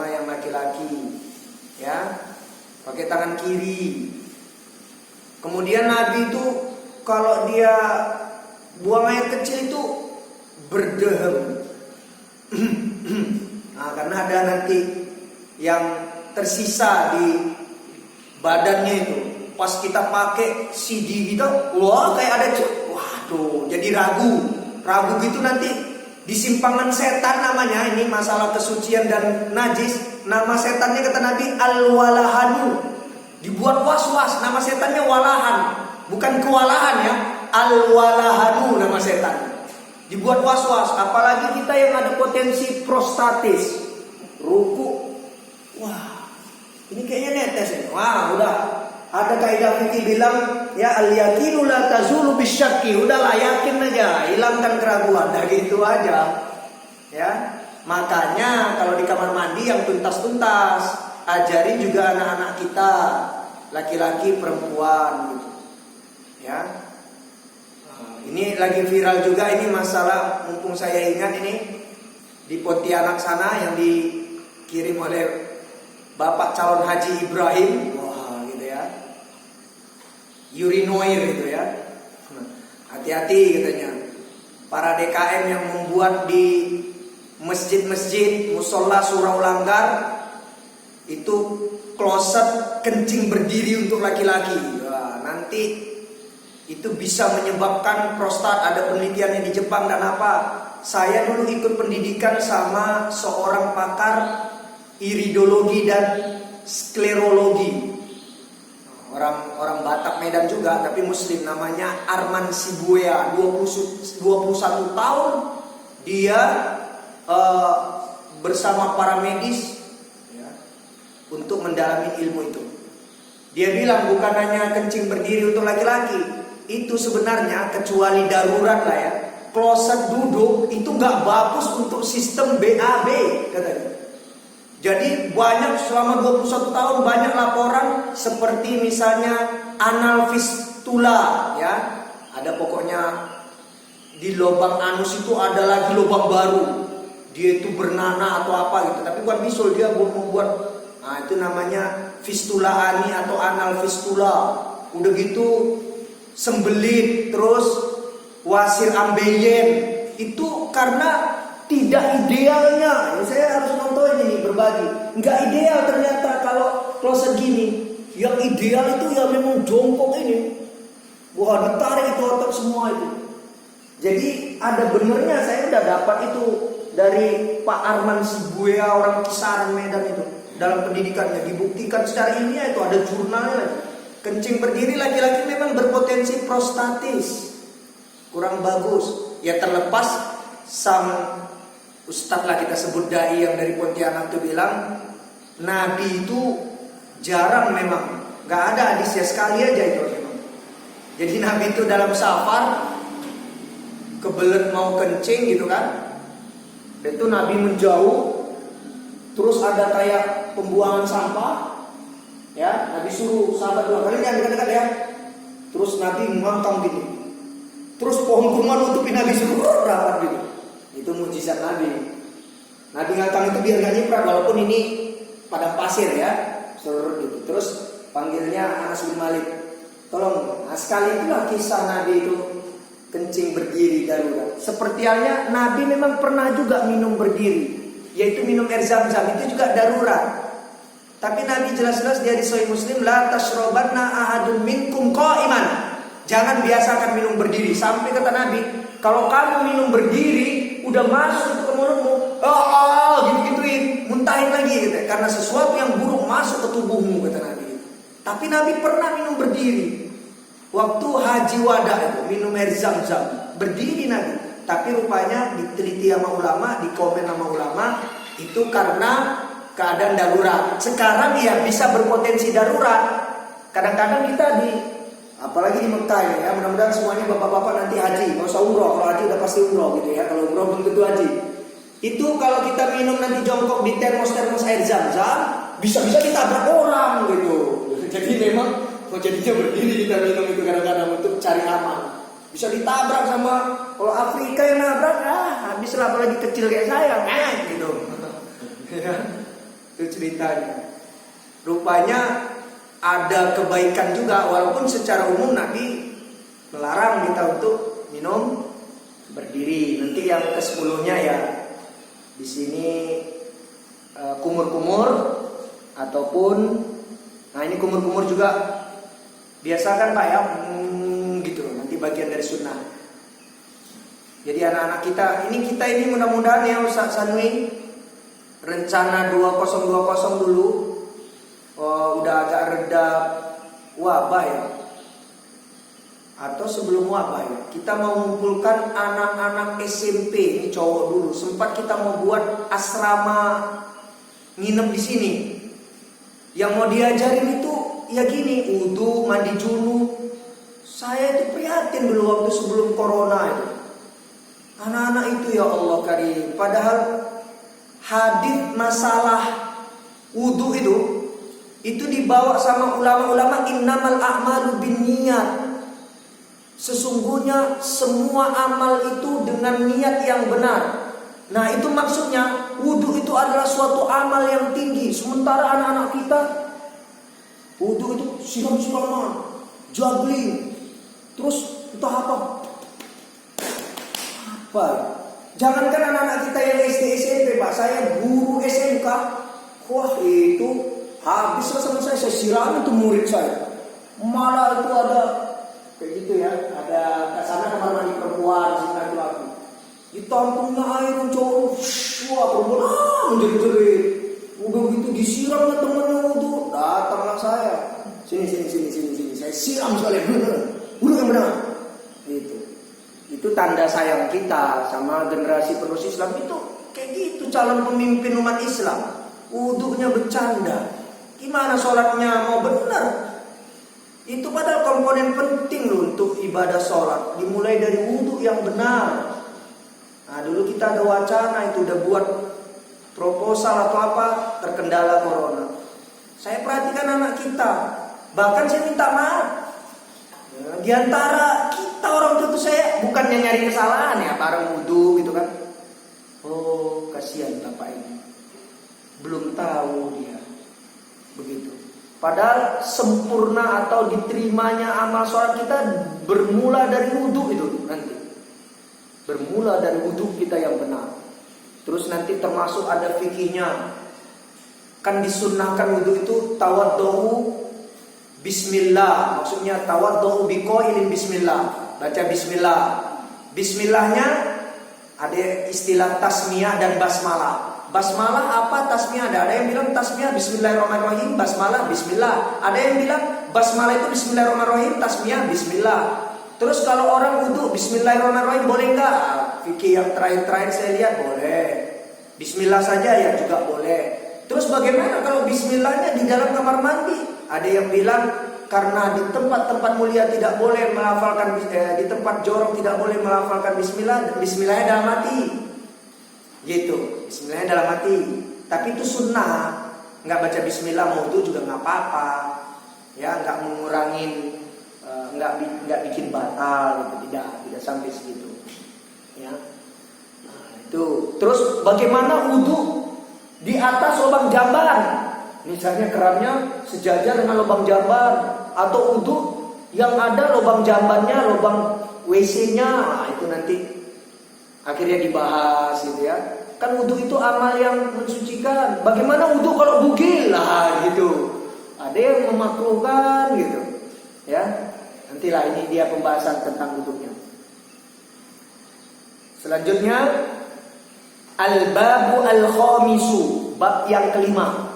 yang laki-laki, ya. Pakai tangan kiri. Kemudian Nabi itu kalau dia buang air kecil itu berdehem. Nah, karena ada nanti yang tersisa di badannya itu. Pas kita pakai CD gitu, wah kayak ada, waduh, jadi ragu gitu nanti di simpangan setan namanya. Ini masalah kesucian dan najis. Nama setannya kata Nabi Al-Walahanu. Dibuat was-was, nama setannya walahan, bukan kewalahan ya. Al-Walahanu nama setan. Dibuat was-was, apalagi kita yang ada potensi prostatis. Ruku. Wah, ini kayaknya netes ya. Wah, udah. Ada kaidah fikih bilang ya al-yaqinu la tazulu bisyakki. Udahlah, yakin aja, hilangkan keraguan. Nah, gitu aja. Ya. Makanya kalau di kamar mandi yang tuntas-tuntas, ajari juga anak-anak kita, laki-laki, perempuan gitu. Ya. Ini lagi viral juga ini masalah, mumpung saya ingat ini di Pontianak sana yang dikirim oleh Bapak calon Haji Ibrahim. Wah, gitu ya. Urinoir gitu ya. Hati-hati katanya. Para DKM yang membuat di masjid-masjid, musola, surau langgar itu kloset kencing berdiri untuk laki-laki. Wah, nanti itu bisa menyebabkan prostat. Ada penelitiannya di Jepang dan apa. Saya dulu ikut pendidikan sama seorang pakar iridologi dan sklerologi. Orang Batak Medan juga, tapi Muslim, namanya Arman Sibuya. 21 tahun dia bersama para medis ya, untuk mendalami ilmu itu. Dia bilang bukan hanya kencing berdiri untuk laki-laki, itu sebenarnya kecuali darurat lah ya, kloset duduk itu gak bagus untuk sistem BAB katanya. Jadi banyak selama 21 tahun banyak laporan seperti misalnya anal fistula ya. Ada pokoknya di lubang anus itu ada lagi lubang baru. Dia itu bernanah atau apa gitu, tapi bukan bisul, dia membuat, nah itu namanya fistula ani atau anal fistula. Udah gitu sembelit, terus wasir ambeien, itu karena tidak idealnya. Ya, saya harus nonton ini berbagi. Nggak ideal ternyata kalau kloset gini. Yang ideal itu ya memang jongkok ini. Wah, ditarik itu otot semua itu. Jadi ada benernya, saya udah dapat itu dari Pak Arman Sibuya, orang Kisaran Medan itu. Dalam pendidikannya dibuktikan secara ilmiah, itu ada jurnalnya. Kencing berdiri laki-laki memang berpotensi prostatis, kurang bagus. Ya terlepas sang ustadz lah, kita sebut dai yang dari Pontianak itu bilang Nabi itu jarang, memang nggak ada hadisnya, sekali aja itu memang. Jadi Nabi itu dalam safar kebelet mau kencing gitu kan, dan itu Nabi menjauh, terus ada kayak pembuangan sampah ya, Nabi suruh sahabat dua kali jangan dekat-dekat ya, terus Nabi ngangkang gini, terus pohon kurma nutupin Nabi, suruh rapat gitu. Itu mujizat Nabi. Nabi ngangkang itu biar gak nyiprat, walaupun ini padang pasir ya, seluruh gitu. Terus panggilnya Anas bin Malik, tolong. Nah, sekali itulah kisah Nabi itu kencing berdiri darurat. Seperti halnya Nabi memang pernah juga minum berdiri, yaitu minum air zam-zam, itu juga darurat. Tapi Nabi jelas-jelas dia di Sahih Muslim, la tashrabanna ahadun minkum qa'iman. Jangan biasakan minum berdiri. Sampai kata Nabi, kalau kamu minum berdiri, udah masuk ke mulutmu, gitu-gituin, muntahin lagi gitu. Karena sesuatu yang buruk masuk ke tubuhmu, kata Nabi. Tapi Nabi pernah minum berdiri. Waktu haji wada itu, minum air zam-zam, berdiri Nabi. Tapi rupanya diteliti sama ulama, dikomen sama ulama, itu karena keadaan darurat. Sekarang ya bisa berpotensi darurat. Kadang-kadang kita apalagi di Mekah ya, mudah-mudahan semuanya bapak-bapak nanti haji, nggak usah umroh. Kalau haji udah pasti umroh gitu ya. Kalau umroh belum tentu haji. Itu kalau kita minum nanti jongkok di termos air zam-zam, bisa-bisa ditabrak orang gitu. Jadi memang jadinya berdiri kita minum itu kadang-kadang untuk cari aman. Bisa ditabrak sama, kalau Afrika yang nabrak, habis lah, apalagi kecil kayak saya, gitu. Itu ceritanya. Rupanya ada kebaikan juga, walaupun secara umum Nabi melarang kita untuk minum berdiri. Nanti yang ke-10-nya ya di sini kumur-kumur ataupun ini kumur-kumur juga biasakan Pak ya, gitu nanti bagian dari sunnah. Jadi anak-anak kita ini mudah-mudahan ya Ustaz Sanwi, rencana 2020 dulu udah agak reda wabah ya, atau sebelum wabah ya, kita mau mengumpulkan anak-anak SMP, ini cowok dulu, sempat kita mau buat asrama nginep di sini. Yang mau diajarin itu ya gini, wudu, mandi junub. Saya itu prihatin dulu waktu sebelum corona itu. Anak-anak itu ya Allah karim, padahal hadis masalah wudu itu dibawa sama ulama-ulama, innamal a'malu binniyat. Sesungguhnya semua amal itu dengan niat yang benar. Nah itu maksudnya wudu itu adalah suatu amal yang tinggi. Sementara anak-anak kita wudu itu siram-siraman, juggling, terus entah apa. Jangankan anak-anak kita yang SD SMP Pak, saya guru SMK, wah itu habislah sama saya siram itu murid saya. Malah itu ada kayak gitu ya, ada kesana kamar mandi perempuan, sini laki-laki, ditampungnya air cowok, wah perempuan menjerit-jerit, udah gitu disiramnya temennya wudu, datanglah saya, sini, saya siram sekalian, udah yang benar, itu tanda sayang kita sama generasi penerus Islam itu kayak gitu, calon pemimpin umat Islam, wudunya bercanda, gimana sholatnya mau benar? Itu padahal komponen penting loh untuk ibadah sholat. Dimulai dari wudhu yang benar. Nah dulu kita ada wacana itu, udah buat proposal atau apa, terkendala corona. Saya perhatikan anak kita, bahkan saya minta maaf. Di antara kita orang tua itu saya bukannya nyari kesalahan ya, bareng wudhu gitu kan. Oh kasihan bapak ini, belum tahu dia begitu. Padahal sempurna atau diterimanya amal sholat kita bermula dari wudhu itu nanti. Bermula dari wudhu kita yang benar. Terus nanti termasuk ada fikihnya. Kan disunnahkan wudhu itu tawaddu'u bismillah. Maksudnya tawaddu'u biqailin bismillah. Baca bismillah. Bismillahnya ada istilah tasmiyah dan basmalah. Basmalah apa, tasmiyah ada yang bilang tasmiyah bismillahirrahmanirrahim, basmalah bismillah. Ada yang bilang basmalah itu bismillahirrahmanirrahim, tasmiyah bismillah. Terus kalau orang wudu bismillahirrahmanirrahim boleh enggak? Fikih yang terakhir saya lihat boleh. Bismillah saja ya juga boleh. Terus bagaimana kalau bismillahnya di dalam kamar mandi? Ada yang bilang karena di tempat-tempat mulia tidak boleh melafalkan, di tempat jorok tidak boleh melafalkan bismillah, bismillahnya dalam hati. Gitu, bismillahnya dalam hati. Tapi itu sunnah. Nggak baca bismillah mau wudu juga nggak apa-apa. Ya, nggak mengurangin, nggak bikin batal gitu. Tidak sampai segitu. Ya. Nah, itu. Terus bagaimana wudu di atas lubang jamban? Misalnya kerannya sejajar dengan lubang jamban, atau wudu yang ada lubang jambannya, lubang WC-nya, nah, itu nanti akhirnya dibahas gitu ya. Kan wudu itu amal yang mensucikan. Bagaimana wudu kalau bugil lah gitu. Ada yang memakruhkan gitu. Ya. Nantilah ini dia pembahasan tentang wudunya. Selanjutnya al-babu al-khamisu, bab yang kelima.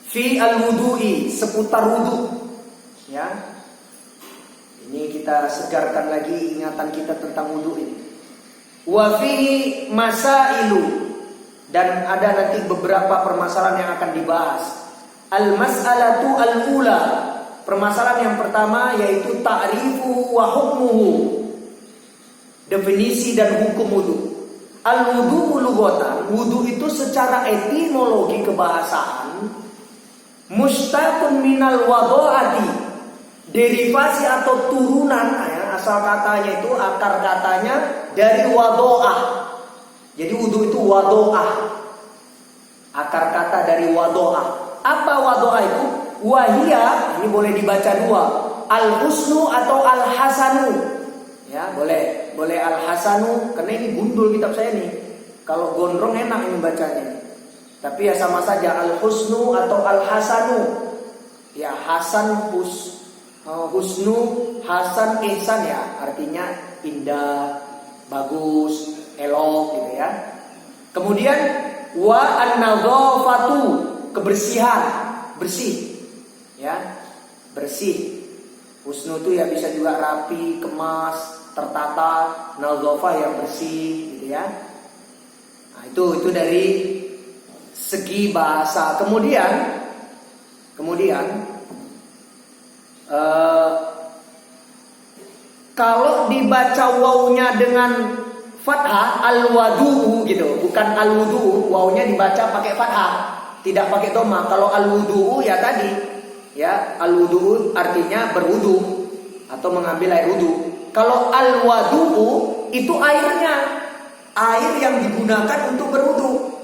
Fi al-wudu'i, seputar wudu. Ya. Ini kita segarkan lagi ingatan kita tentang wudu ini. Wa fihi masailu, dan ada nanti beberapa permasalahan yang akan dibahas. Al-mas'alatu al-ula, permasalahan yang pertama yaitu ta'rifu wa hukmuhu, definisi dan hukum wudu. Al-wudu lughatan, wudu itu secara etimologi kebahasaan mustaqun minal wada'ati, derivasi atau turunan ya, asal katanya itu, akar katanya dari wadoah. Jadi wudu itu wadoah, akar kata dari wadoah. Apa wadoah itu? Wahia ini boleh dibaca dua, al-husnu atau al-hasanu. Ya, boleh al-hasanu karena ini gundul kitab saya nih. Kalau gondrong enak ini bacanya. Tapi ya sama saja al-husnu atau al-hasanu. Ya, hasan husnu, hasan ihsan ya, artinya indah, bagus, elok gitu ya. Kemudian wa an-nadhafatu, kebersihan, bersih. Ya, bersih. Husnu itu ya bisa juga rapi, kemas, tertata, nadhafah yang bersih gitu ya. Nah, itu dari segi bahasa. Kemudian kalau dibaca wawunya dengan fathah al-wudu gitu, bukan al-wudu, wawunya dibaca pakai fathah, tidak pakai dhamma. Kalau al-wudu ya tadi, ya al-wudu artinya berwudu atau mengambil air wudu. Kalau al-wudu itu airnya, air yang digunakan untuk berwudu.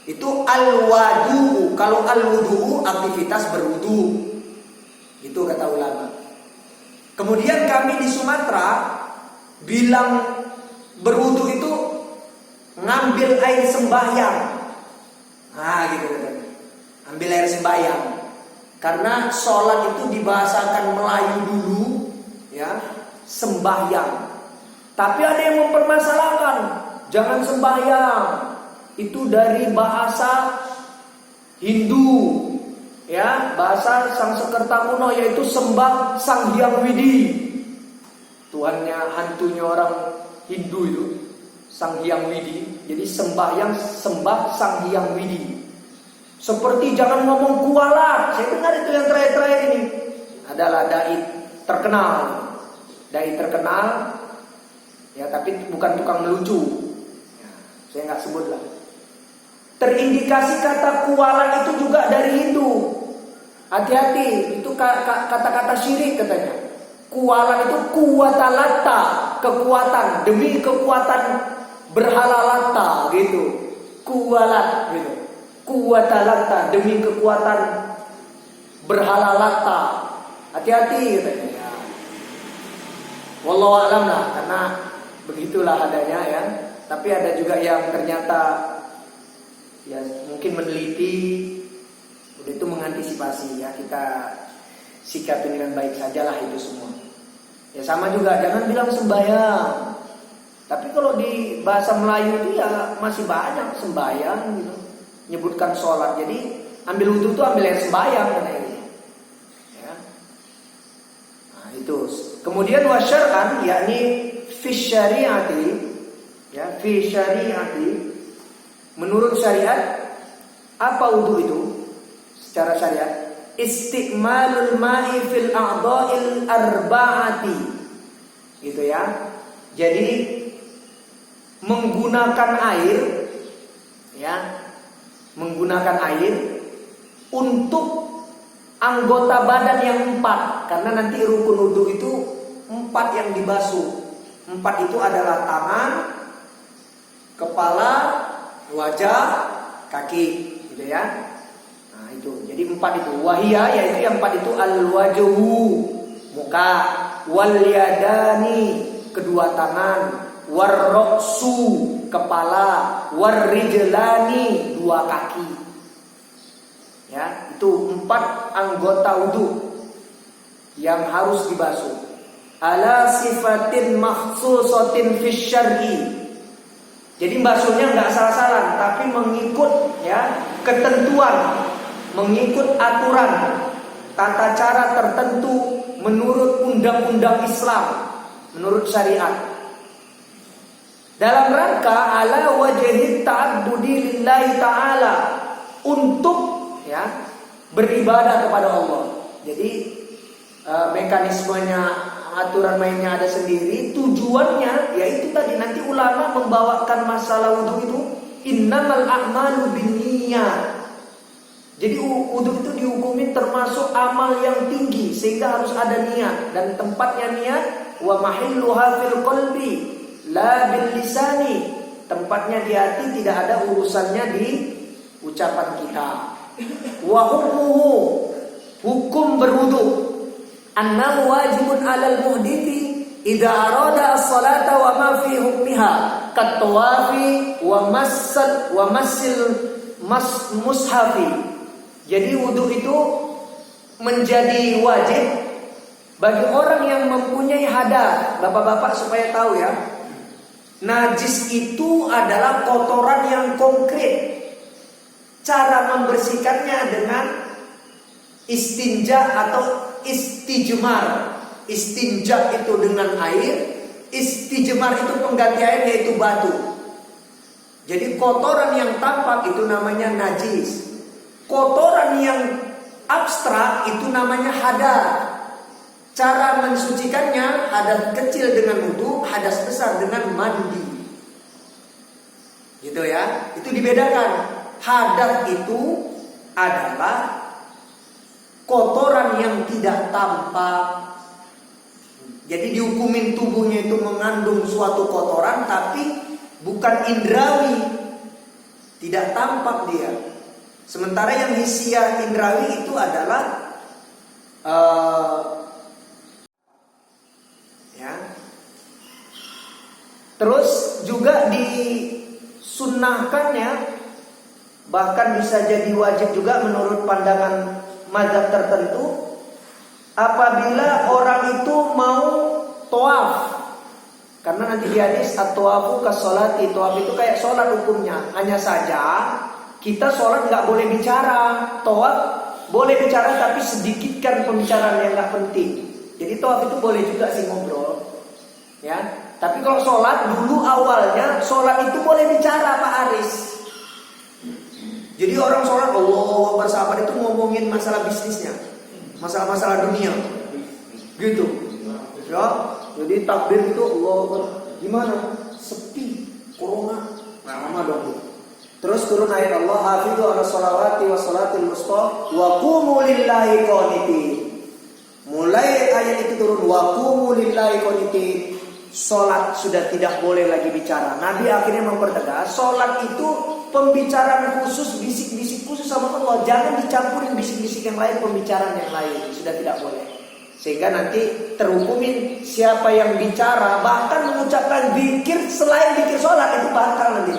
Itu al-wudu. Kalau al-wudu aktivitas berwudu. Itu kata ulama. Kemudian kami di Sumatera bilang berwudu itu ngambil air sembahyang. Nah gitu katanya. Ambil air sembahyang. Karena sholat itu dibahasakan Melayu dulu, ya, sembahyang. Tapi ada yang mempermasalahkan, jangan sembahyang. Itu dari bahasa Hindu, ya, bahasa Sangsekerta kuno, yaitu sembah Sang Hyang Widi. Tuhannya, hantunya orang Hindu itu Sang Hyang Widi. Jadi sembah Sang Hyang Widi. Seperti jangan ngomong kuala. Saya dengar itu yang terakhir ini adalah dai terkenal. Dai terkenal, ya, tapi bukan tukang melucu, ya, saya nggak sebut lah. Terindikasi kata kuala itu juga dari Hindu. Hati-hati, itu kata-kata syirik katanya. Kuala itu kuwatalata, kekuatan, demi kekuatan berhalalata gitu. Kualat gitu. Kuwatalata, demi kekuatan berhalalata. Hati-hati katanya ya. Wallahu a'lam lah, karena begitulah adanya ya. Tapi ada juga yang ternyata ya mungkin meneliti, udah itu mengantisipasi ya, kita sikapi dengan baik sajalah itu semua. Ya sama juga, jangan bilang sembahyang. Tapi kalau di bahasa Melayu itu ya masih banyak sembahyang gitu, nyebutkan sholat. Jadi ambil wudu itu ambil air sembahyang katanya ini. Ya. Nah itu. Kemudian wasyar'an, yakni fi syariati, ya, fi syariati, menurut syariat apa wudu itu? Secara syariat, istiqmalul ma'i fil a'dha'il arba'ati. Gitu ya. Jadi menggunakan air, ya, menggunakan air untuk anggota badan yang 4. Karena nanti rukun wudu itu 4 yang dibasuh. 4 itu adalah tangan, kepala, wajah, kaki, gitu ya. Nah itu, jadi 4 itu. Wahia, yaitu yang 4 itu al-wajhu, muka, wal yadani, kedua tangan, warroksu, kepala, warrijlani, 2 kaki. Ya, itu 4 anggota wudu yang harus dibasuh. Ala sifatin makhsusatin fi syar'i. Jadi basuhnya enggak asal-asalan, tapi mengikut ya ketentuan, mengikut aturan, tata cara tertentu menurut undang-undang Islam, menurut syariat. Dalam rangka ala wajhi ta'abbudi lillahi ta'ala, untuk ya beribadah kepada Allah. Jadi mekanismenya, aturan mainnya ada sendiri. Tujuannya yaitu tadi, nanti ulama membawakan masalah wudu itu innamal a'malu binniyat. Jadi wudu itu dihukumi termasuk amal yang tinggi, sehingga harus ada niat, dan tempatnya niat wa mahilluha fil qalbi la bil lisani. Tempatnya di hati, tidak ada urusannya di ucapan kita. Wa hukmuhu, hukum berwudu. Annahu wajibun 'alal muhdithi idza arada as-salata wa ma fi hukmiha kat-tawafi wa mushafi. Jadi wudu itu menjadi wajib bagi orang yang mempunyai hadas. Bapak-bapak supaya tahu ya, najis itu adalah kotoran yang konkret. Cara membersihkannya dengan istinja atau istijmar. Istinja itu dengan air, istijmar itu pengganti air yaitu batu. Jadi kotoran yang tampak itu namanya najis. Kotoran yang abstrak itu namanya hadas. Cara mensucikannya, hadas kecil dengan wudu, hadas besar dengan mandi. Gitu ya. Itu dibedakan. Hadas itu adalah kotoran yang tidak tampak. Jadi dihukumin tubuhnya itu mengandung suatu kotoran tapi bukan indrawi, tidak tampak dia. Sementara yang hisiah indrawi itu adalah ya. Terus juga disunnahkannya, bahkan bisa jadi wajib juga menurut pandangan mazhab tertentu, apabila orang itu mau tawaf. Karena nanti di hadis at-tawafu kas-sholati, tawaf itu kayak sholat hukumnya. Hanya saja kita sholat nggak boleh bicara, tawaf boleh bicara tapi sedikitkan pembicaraan yang nggak penting. Jadi tawaf itu boleh juga sih ngobrol, ya. Tapi kalau sholat dulu awalnya sholat itu boleh bicara Pak Aris. Jadi orang sholat Allahu Akbar, sahabat itu ngomongin masalah bisnisnya, masalah-masalah dunia, gitu. Ya, jadi takbir itu Allahu Akbar. Gimana? Sepi, corona, sama dong. Terus turun ayat Allah, hafizu ala sholawati wa sholatil wusta wa qumu lillahi qanitin. Mulai ayat itu turun wa qumu lillahi qanitin. Sholat sudah tidak boleh lagi bicara. Nabi akhirnya mempertegas, sholat itu pembicaraan khusus, bisik-bisik khusus sama Allah. Jangan dicampurin bisik-bisik yang lain, pembicaraan yang lain. Sudah tidak boleh. Sehingga nanti terhukumin siapa yang bicara, bahkan mengucapkan zikir selain zikir sholat, itu batal nanti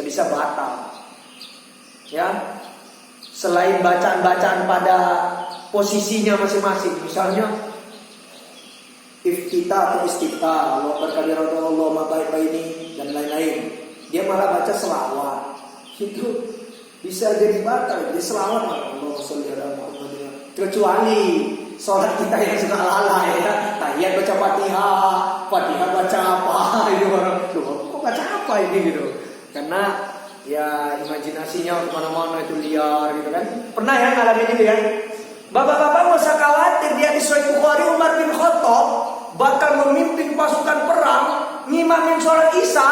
bisa batal. Ya, selain bacaan-bacaan pada posisinya masing-masing. Misalnya iftitah atau istiftah, Allah berkabiratu Allah mabaik ini dan lain-lain. Dia malah baca selawat. Itu bisa jadi batal. Jadi selawat Allahumma sholli ala Muhammad. Kecuali sholat kita yang suka lalai ya. Tahiyat baca Fatihah baca apa? Itu orang kok baca apa ini gitu. Karena ya imajinasinya kemana-mana itu liar gitu kan. Pernah ya ngalamin itu ya. Bapak-bapak nggak usah khawatir, dia di Sahih Bukhari Umar bin Khattab bakal memimpin pasukan perang, ngimamin sholat Isya.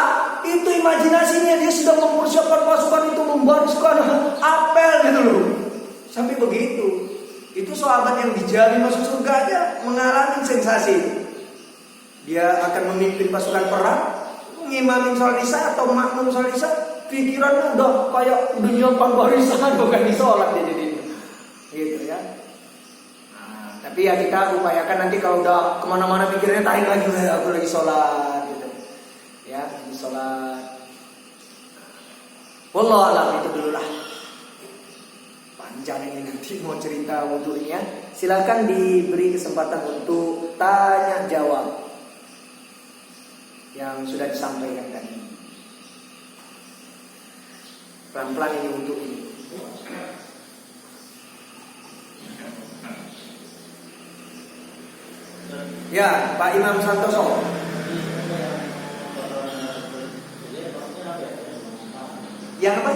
Itu imajinasinya dia sudah mempersiapkan pasukan itu, membariskan apel gitu loh. Sampai begitu. Itu sahabat yang dijamin masuk surga aja mengalami sensasi. Dia akan memimpin pasukan perang, ngimamin sholat Isya atau makmum sholat Isya, pikirannya udah kayak dunia pembarisan, bukan di sholat dia jadinya. Gitu ya. Nah, tapi ya kita upayakan nanti kalau udah kemana-mana pikirnya tarik lagi, aku lagi sholat gitu. Ya, lagi sholat. Wallahu a'lam, itu dulu lah. Panjang ini nanti mau cerita wudhunya. Silakan diberi kesempatan untuk tanya jawab yang sudah disampaikan tadi. Pelan-pelan ini untuk ini. Ya, Pak Imam Santoso. Yang apa?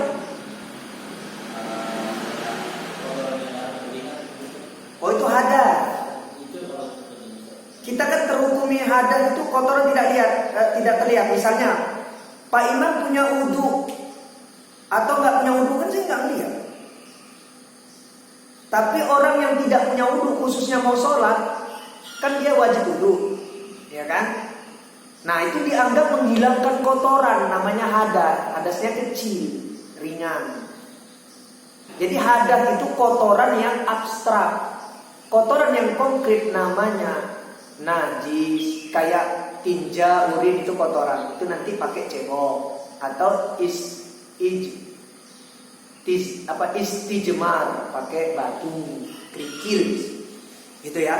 Oh, itu hadas. Kita kan terhukumi hadas itu kotoran tidak terlihat. Misalnya Pak Imam punya wudu atau nggak punya wudu kan saya nggak lihat. Tapi orang yang tidak punya wudu, khususnya mau sholat, kan dia wajib wudu, ya kan? Nah, itu dianggap menghilangkan kotoran, namanya hadas. Hadasnya kecil, ringan. Jadi hadas itu kotoran yang abstrak. Kotoran yang konkret namanya najis. Kayak tinja, urin itu kotoran. Itu nanti pakai cebok atau istijmar pakai batu, kerikil. Gitu ya.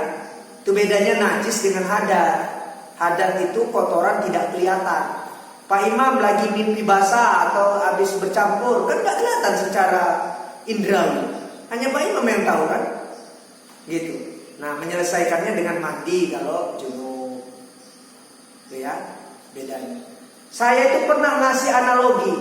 Itu bedanya najis dengan hadas. Hadas itu kotoran tidak kelihatan. Pak Imam lagi mimpi basah atau habis bercampur, kan nggak kelihatan secara indrawi. Hanya Pak Imam yang tahu kan? Gitu. Nah, menyelesaikannya dengan mandi kalau junub. Itu ya, bedanya. Saya itu pernah ngasih analogi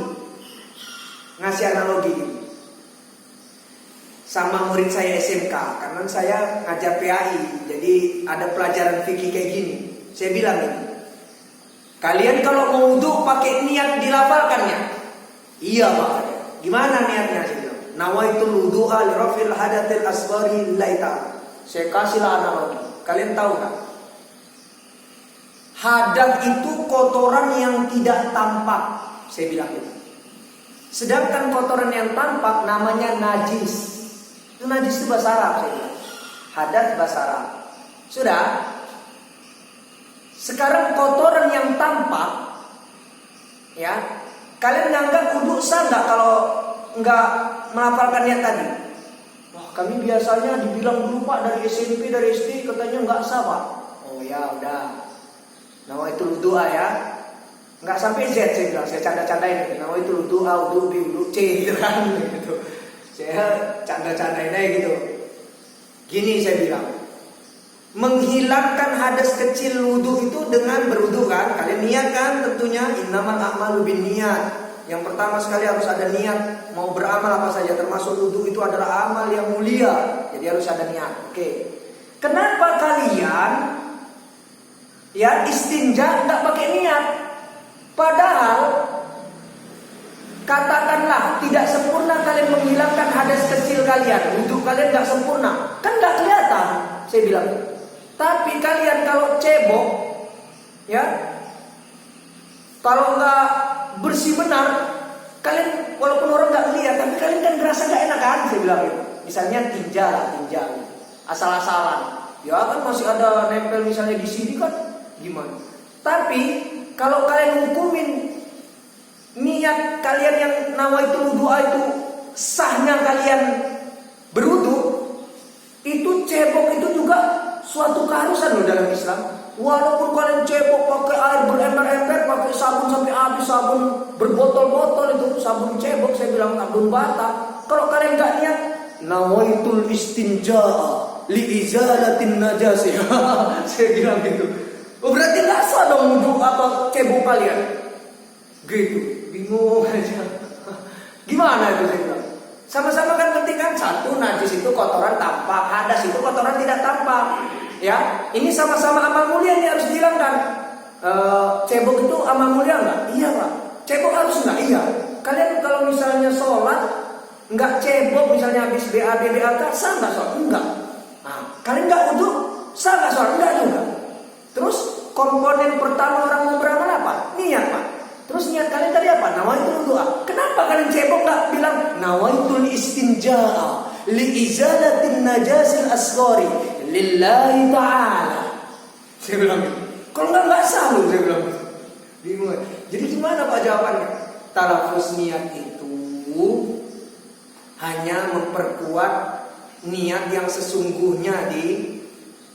sama murid saya SMK, karena saya ngajar PAI, jadi ada pelajaran fikih kayak gini. Saya bilang ini, kalian kalau mau wudu pakai niat dilafalkannya. Iya Pak. Gimana niatnya? Saya bilang, nawaitul wudu'a li rafil hadatsil asghari lillahi ta'ala. Saya kasihlah analogi. Kalian tahu nggak? Hadas itu kotoran yang tidak tampak. Saya bilang itu. Sedangkan kotoran yang tampak namanya najis. Itu najis itu bahasa Arab, saya bilang. Hadas bahasa Arab. Sudah. Sekarang kotoran yang tampak, ya, kalian nganggap wudu sah nggak kalau nggak melafalkan niat tadi? Wah, kami biasanya dibilang dulu Pak dari SMP, dari SD katanya nggak sah Pak. Oh ya udah, nama itu wudu ya, nggak sampai Z saya bilang, saya canda-candain. Nama itu wudu A, wudu B, wudu C gitu kan, gitu. Saya canda-candain aja gitu. Gini saya bilang. Menghilangkan hadas kecil wudu itu dengan berwudu kan. Kalian niat kan tentunya, innamal a'malu binniyat. Yang pertama sekali harus ada niat. Mau beramal apa saja termasuk wudu itu adalah amal yang mulia. Jadi harus ada niat. Oke. Kenapa kalian ya istinja enggak pakai niat? Padahal katakanlah tidak sempurna kalian menghilangkan hadas kecil kalian. Wudu kalian enggak sempurna. Kan enggak kelihatan. Saya bilang. Tapi kalian kalau cebok, ya, kalau nggak bersih benar, kalian walaupun orang nggak lihat, tapi kalian kan ngerasa nggak enak kan? Saya bilang gitu. Misalnya tinja, asal-asalan, ya kan masih ada nempel misalnya di sini kan, gimana? Tapi kalau kalian hukumin niat kalian yang nawaitul wudu'a itu sahnya kalian berwudu, itu cebok itu juga suatu keharusan loh dalam Islam. Walaupun kalian cebok pakai air berember-ember, pakai sabun sampai habis, sabun berbotol-botol itu, sabun cebok, saya bilang sabun bata. Kalau kalian nggak niat, nawaitul istinja'a li izalatin najasih. Saya bilang gitu. Oh, berarti nggak sah dong wudu apa cebok kalian. Gitu, bingung aja. Gimana itu saya bilang? Sama-sama kan penting kan, satu najis itu kotoran tampak, hadas itu kotoran tidak tampak. Ya, ini sama-sama amal mulia yang harus dihilangkan. Cebok itu amal mulia nggak? Iya Pak. Cebok harus nggak? Iya. Kalian kalau misalnya sholat nggak cebok, misalnya habis BAB sah nggak sholat? Enggak. Nah, kalian nggak wudu, sah nggak sholat? Enggak juga. Terus komponen pertama orang mau beramal apa? Niat Pak. Terus niat kalian tadi apa? Nawaitul wudu'a. Kenapa kalian cebok nggak bilang nawaitul istinja'a li izalatin najasil asghari lillahi ta'ala? Saya bilang, kalau nggak sah loh, saya bilang. Bingung. Jadi gimana Pak jawabannya? Talafus niat itu hanya memperkuat niat yang sesungguhnya di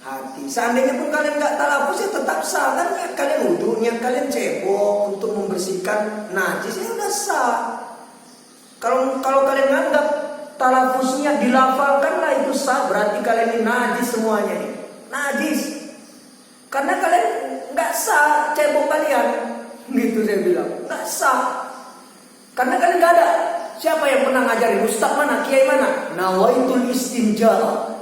hati. Seandainya pun kalian nggak talafus ya tetap sah kan, niat kalian wudu, niat kalian cebok untuk membersihkan najis ya udah sah. Kalau kalian nganggap talafusnya dilafalkan lah itu sah, berarti kalian ini najis semuanya nih, najis. Karena kalian nggak sah cebok kalian, gitu saya bilang nggak sah. Karena kalian nggak ada. Siapa yang pernah ngajarin? Ustaz mana? Kiai mana? Nawaitul istinja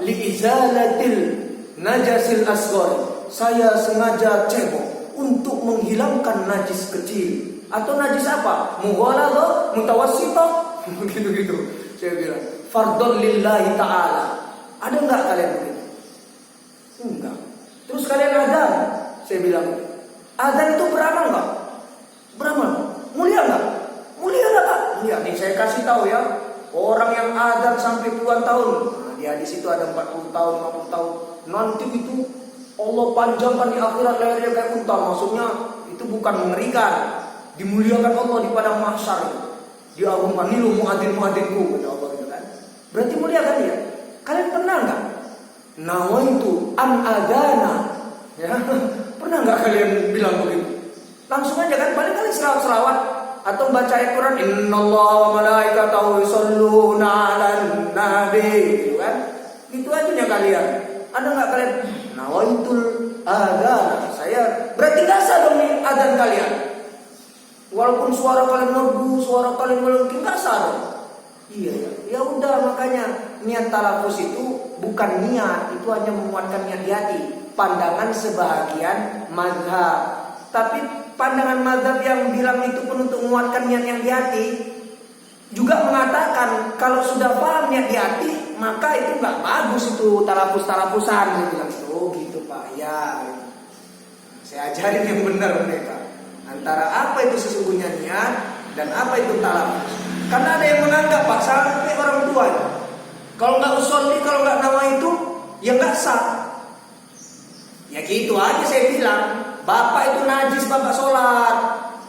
li izalatil najasil asghar. Saya sengaja cebok untuk menghilangkan najis kecil. Atau najis apa? Mughaladzah, mutawassithah, gitu-gitu. Saya bilang, fardhon lillahi ta'ala. Ada enggak kalian begitu? Enggak. Terus kalian adzan? Saya bilang, adzan itu beramal enggak? Beramal. Mulia enggak? Mulia enggak Pak? Mulia. Nih saya kasih tahu ya. Orang yang adzan sampai puluhan tahun. Nah, di hadis itu ada 40 tahun, 50 tahun. Nanti itu Allah panjangkan di akhirat lehernya kayak unta. Maksudnya itu bukan mengerikan. Dimuliakan Allah di padang mahsyar. Diagungkan, nih lu muadzin-muadzinku, kata Allah gitu kan. Berarti mulia kan ya? Kalian pernah nggak? Nawaitu an adana. Ya, pernah nggak kalian bilang begitu? Langsung aja kan, paling kali selawat atau baca ayat Quran, innallaha wa malaikatahu yusholluna 'alan nabi, gitu kan? Itu aja nya kalian. Ada nggak kalian? Nawaitul adzan. Saya berarti nggak sah dong nih adzan kalian. Walaupun suara kalian merdu, suara kalian melengking, nggak sah dong. Iya ya. Ya udah, makanya niat talafus itu bukan niat, itu hanya menguatkan niat di hati. Pandangan sebagian mazhab. Tapi pandangan mazhab yang bilang itu pun untuk menguatkan niat yang di hati juga mengatakan kalau sudah paham niat di hati maka itu nggak bagus itu talafus-talafusan. Dia bilang oh gitu Pak ya. Saya ajarin yang benar mereka antara apa itu sesungguhnya niat dan apa itu talafus. Karena ada yang menganggap Pak sampai orang tua kalau nggak usolli, kalau nggak nama itu ya nggak sah. Ya gitu aja saya bilang. Bapak itu najis, bapak sholat.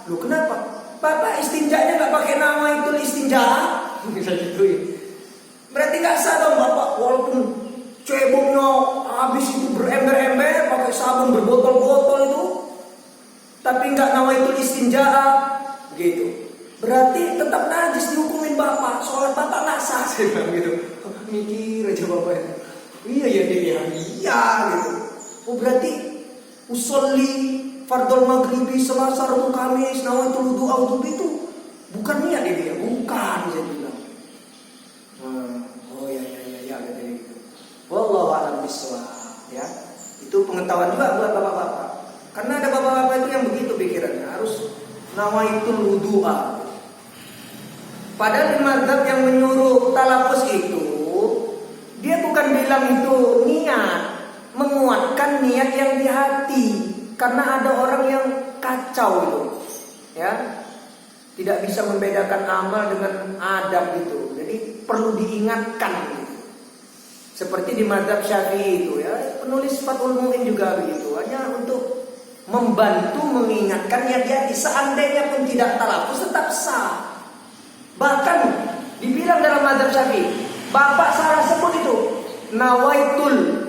Lu kenapa? Bapak istinjanya nggak pakai nama itu istinja. Bisa gituin. Berarti nggak sah dong bapak. Walaupun ceboknya habis itu berember-ember, pakai sabun berbotol-botol itu, tapi nggak nama itu istinja, gitu. Berarti tetap najis dihukumin bapak. Sholat bapak nggak sah. Saya bilang gitu. Mikir aja bapaknya. Iya ya dia, iya gitu. Oh berarti usolli fardol maghribi Selasa Rabu Kamis nawaitul wudu audu itu bukan niat ini ya, bukan saya bilang. Oh ya katanya gitu. Wallahu a'lam bishawab ya. Itu pengetahuan juga buat bapak-bapak. Karena ada bapak-bapak itu yang begitu pikirannya, harus nawaitul wudu'a. Padahal di mazhab yang menyuruh talafus itu dia bukan bilang itu niat, menguatkan niat yang di hati. Karena ada orang yang kacau itu, ya, tidak bisa membedakan amal dengan adab itu. Jadi perlu diingatkan. Gitu. Seperti di mazhab Syafi'i itu, ya, penulis Fathul Mu'in juga begitu. Hanya untuk membantu mengingatkan niat di hati. Seandainya pun tidak talafus tetap sah. Bahkan dibilang dalam mazhab Syafi'i, bapak salah sebut itu nawaitul.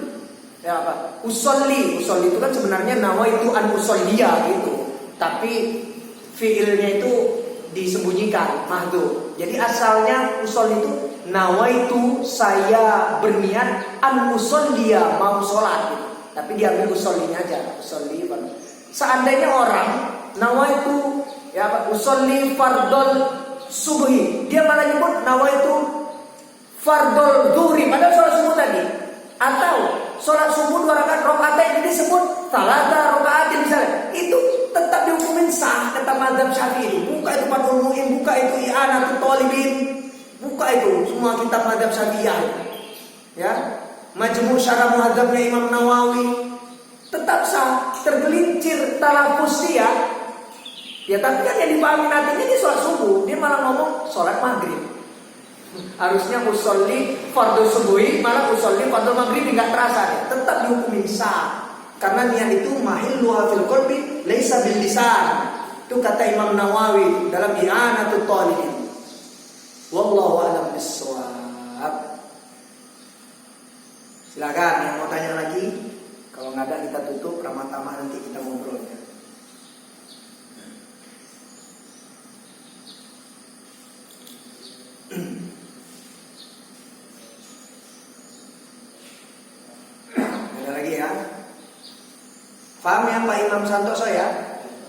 Ya apa? Usolli itu kan sebenarnya nawaitu an usolliya gitu. Tapi fiilnya itu disembunyikan, mahdzuf. Jadi asalnya usolli itu nawaitu, saya berniat an usolliya, mau sholat gitu. Tapi diambil usollinya aja, usolli. Seandainya orang nawaitu ya apa? Usolli fardol subuhi, dia malah nyebut nawaitu fardol zuhri, padahal sholat subuh tadi. Atau sholat subuh 2 rakaat ini disebut salata rakaatin misalnya, itu tetap dihukumin sah kata mazhab Syafi'i. Buka itu Fathul Mu'in, buka itu I'anatul Talibin, buka itu semua kitab mazhab Syafi'iyah. Ya, Majmu' Syarah Muhadzabnya Imam Nawawi, tetap sah. Tergelincir talafus dia. Ya tapi kan yang dipahami nantinya dia sholat subuh, dia malah ngomong sholat maghrib. Harusnya usolli fardhu subuhi, malah usolli fardhu maghrib, enggak terasa ya. Tetap dihukumin sah. Karena niat itu mahilluha fil qalbi laisa bil lisan. Itu kata Imam Nawawi dalam I'anatul Talibin. Wallahu a'lam bishawab. Silakan yang mau tanya lagi. Kalau nggak ada kita tutup, ramah-tamah nanti kita ngobrol ya. Paham ya Pak Imam Santoso ya?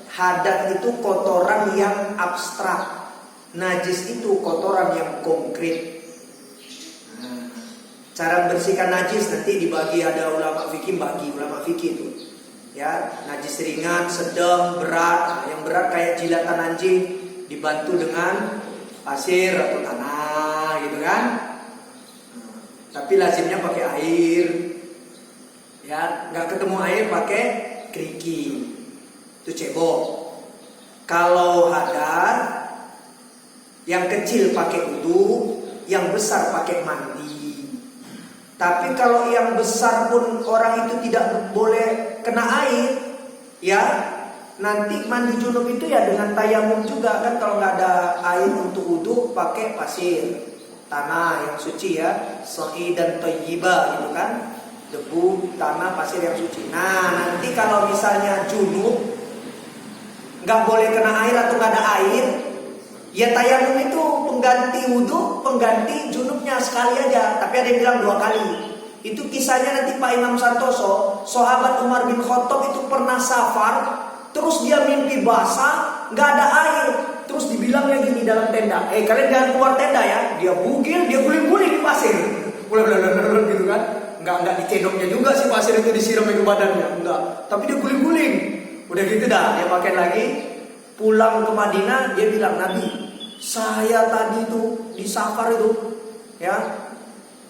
Hadat itu kotoran yang abstrak, najis itu kotoran yang konkret. Nah, cara bersihkan najis nanti dibagi, ada ulama fikih bagi ulama fikih itu. Ya, najis ringan, sedang, berat. Nah, yang berat kayak jilatan anjing dibantu dengan pasir atau tanah gitu kan. Nah, tapi lazimnya pakai air. Ya, nggak ketemu air pakai keriki, itu cebok. Kalau hadat, yang kecil pakai wudu, yang besar pakai mandi. Tapi kalau yang besar pun orang itu tidak boleh kena air, ya nanti mandi junub itu ya dengan tayamum juga kan. Kalau nggak ada air untuk wudhu pakai pasir, tanah yang suci ya, sa'idan thayyiba gitu kan, debu, tanah, pasir yang suci. Nah nanti kalau misalnya junub nggak boleh kena air atau nggak ada air, ya tayamum itu pengganti wudhu, pengganti junubnya sekali aja. Tapi ada yang bilang 2 kali. Itu kisahnya nanti Pak Imam Santoso, sahabat Umar bin Khattab itu pernah safar, terus dia mimpi basah, nggak ada air. Terus dibilangnya gini dalam tenda, kalian jangan keluar tenda ya. Dia bugil, dia guling-guling di pasir, gitu kan. Nggak dicedoknya juga si pasir itu disiram ke badannya, enggak. Tapi dia guling-guling. Udah gitu dah, dia pakai lagi. Pulang ke Madinah, dia bilang, Nabi, saya tadi tuh di safar itu, ya,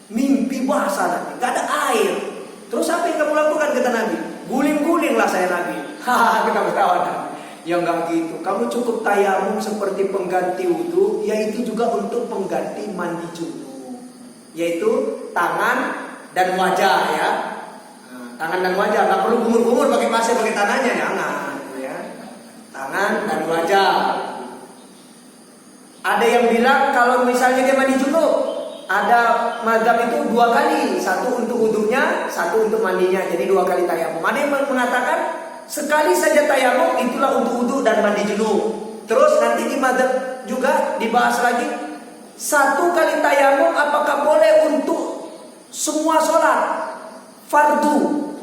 mimpi basah Nabi, nggak ada air. Terus apa yang kamu lakukan, kata Nabi? Guling-guling lah saya Nabi. Hahaha, kita ketawa Nabi. Ya enggak gitu. Kamu cukup tayamum seperti pengganti wudhu, yaitu juga untuk pengganti mandi junub, yaitu tangan dan wajah ya. Nah, tangan dan wajah, nggak perlu gumur-gumur pakai pasir pakai tanahnya, jangan. Ya. Tangan dan wajah. Ada yang bilang kalau misalnya dia mandi junub, ada mazhab itu 2 kali, 1 untuk wudhunya, 1 untuk mandinya, jadi 2 kali tayamum. Ada yang mengatakan sekali saja tayamum itulah untuk wudhu dan mandi junub. Terus nanti di mazhab juga dibahas lagi, 1 kali tayamum apakah boleh untuk semua sholat fardu?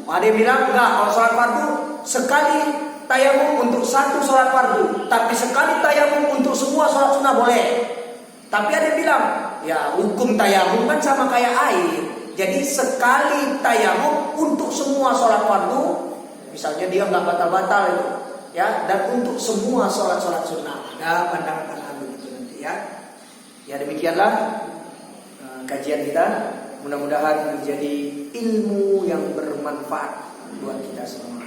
Ada yang bilang enggak, kalau sholat fardu sekali tayamum untuk 1 sholat fardu, tapi sekali tayamum untuk semua sholat sunnah boleh. Tapi ada yang bilang, ya hukum tayamum kan sama kayak air. Jadi sekali tayamum untuk semua sholat fardu, misalnya dia nggak batal-batal itu, ya, dan untuk semua sholat-sholat sunnah. Ada pandangan-pandangan begitu nanti ya. Ya demikianlah kajian kita. Mudah-mudahan menjadi ilmu yang bermanfaat buat kita semua.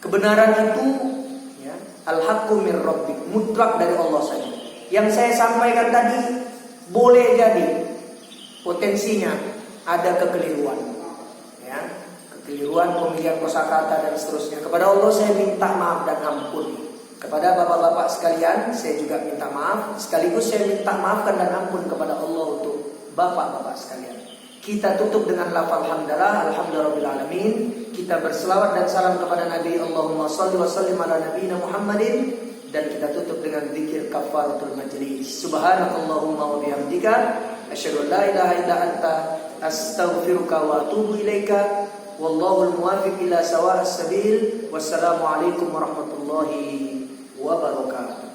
Kebenaran itu, ya, al-haqqu mir rabbik, mutlak dari Allah saja. Yang saya sampaikan tadi boleh jadi potensinya ada kekeliruan, ya, kekeliruan pemilihan kosakata dan seterusnya. Kepada Allah saya minta maaf dan ampun. Kepada bapak-bapak sekalian saya juga minta maaf. Sekaligus saya minta maafkan dan ampun kepada Allah untuk bapak-bapak sekalian. Kita tutup dengan lafaz hamdalah, alhamdulillahirabbil alamin. Kita berselawat dan salam kepada Nabi, Allahumma shalli wa sallim ala nabiyina Muhammadin. Dan kita tutup dengan zikir kafaratul majlis. Subhanakallahumma wa bihamdika asyhadu an la ilaha illa anta astaghfiruka wa atubu ilaika. Wallahul muwaffiq ila sawa'is sabil. Wassalamu alaikum warahmatullahi wabarakatuh.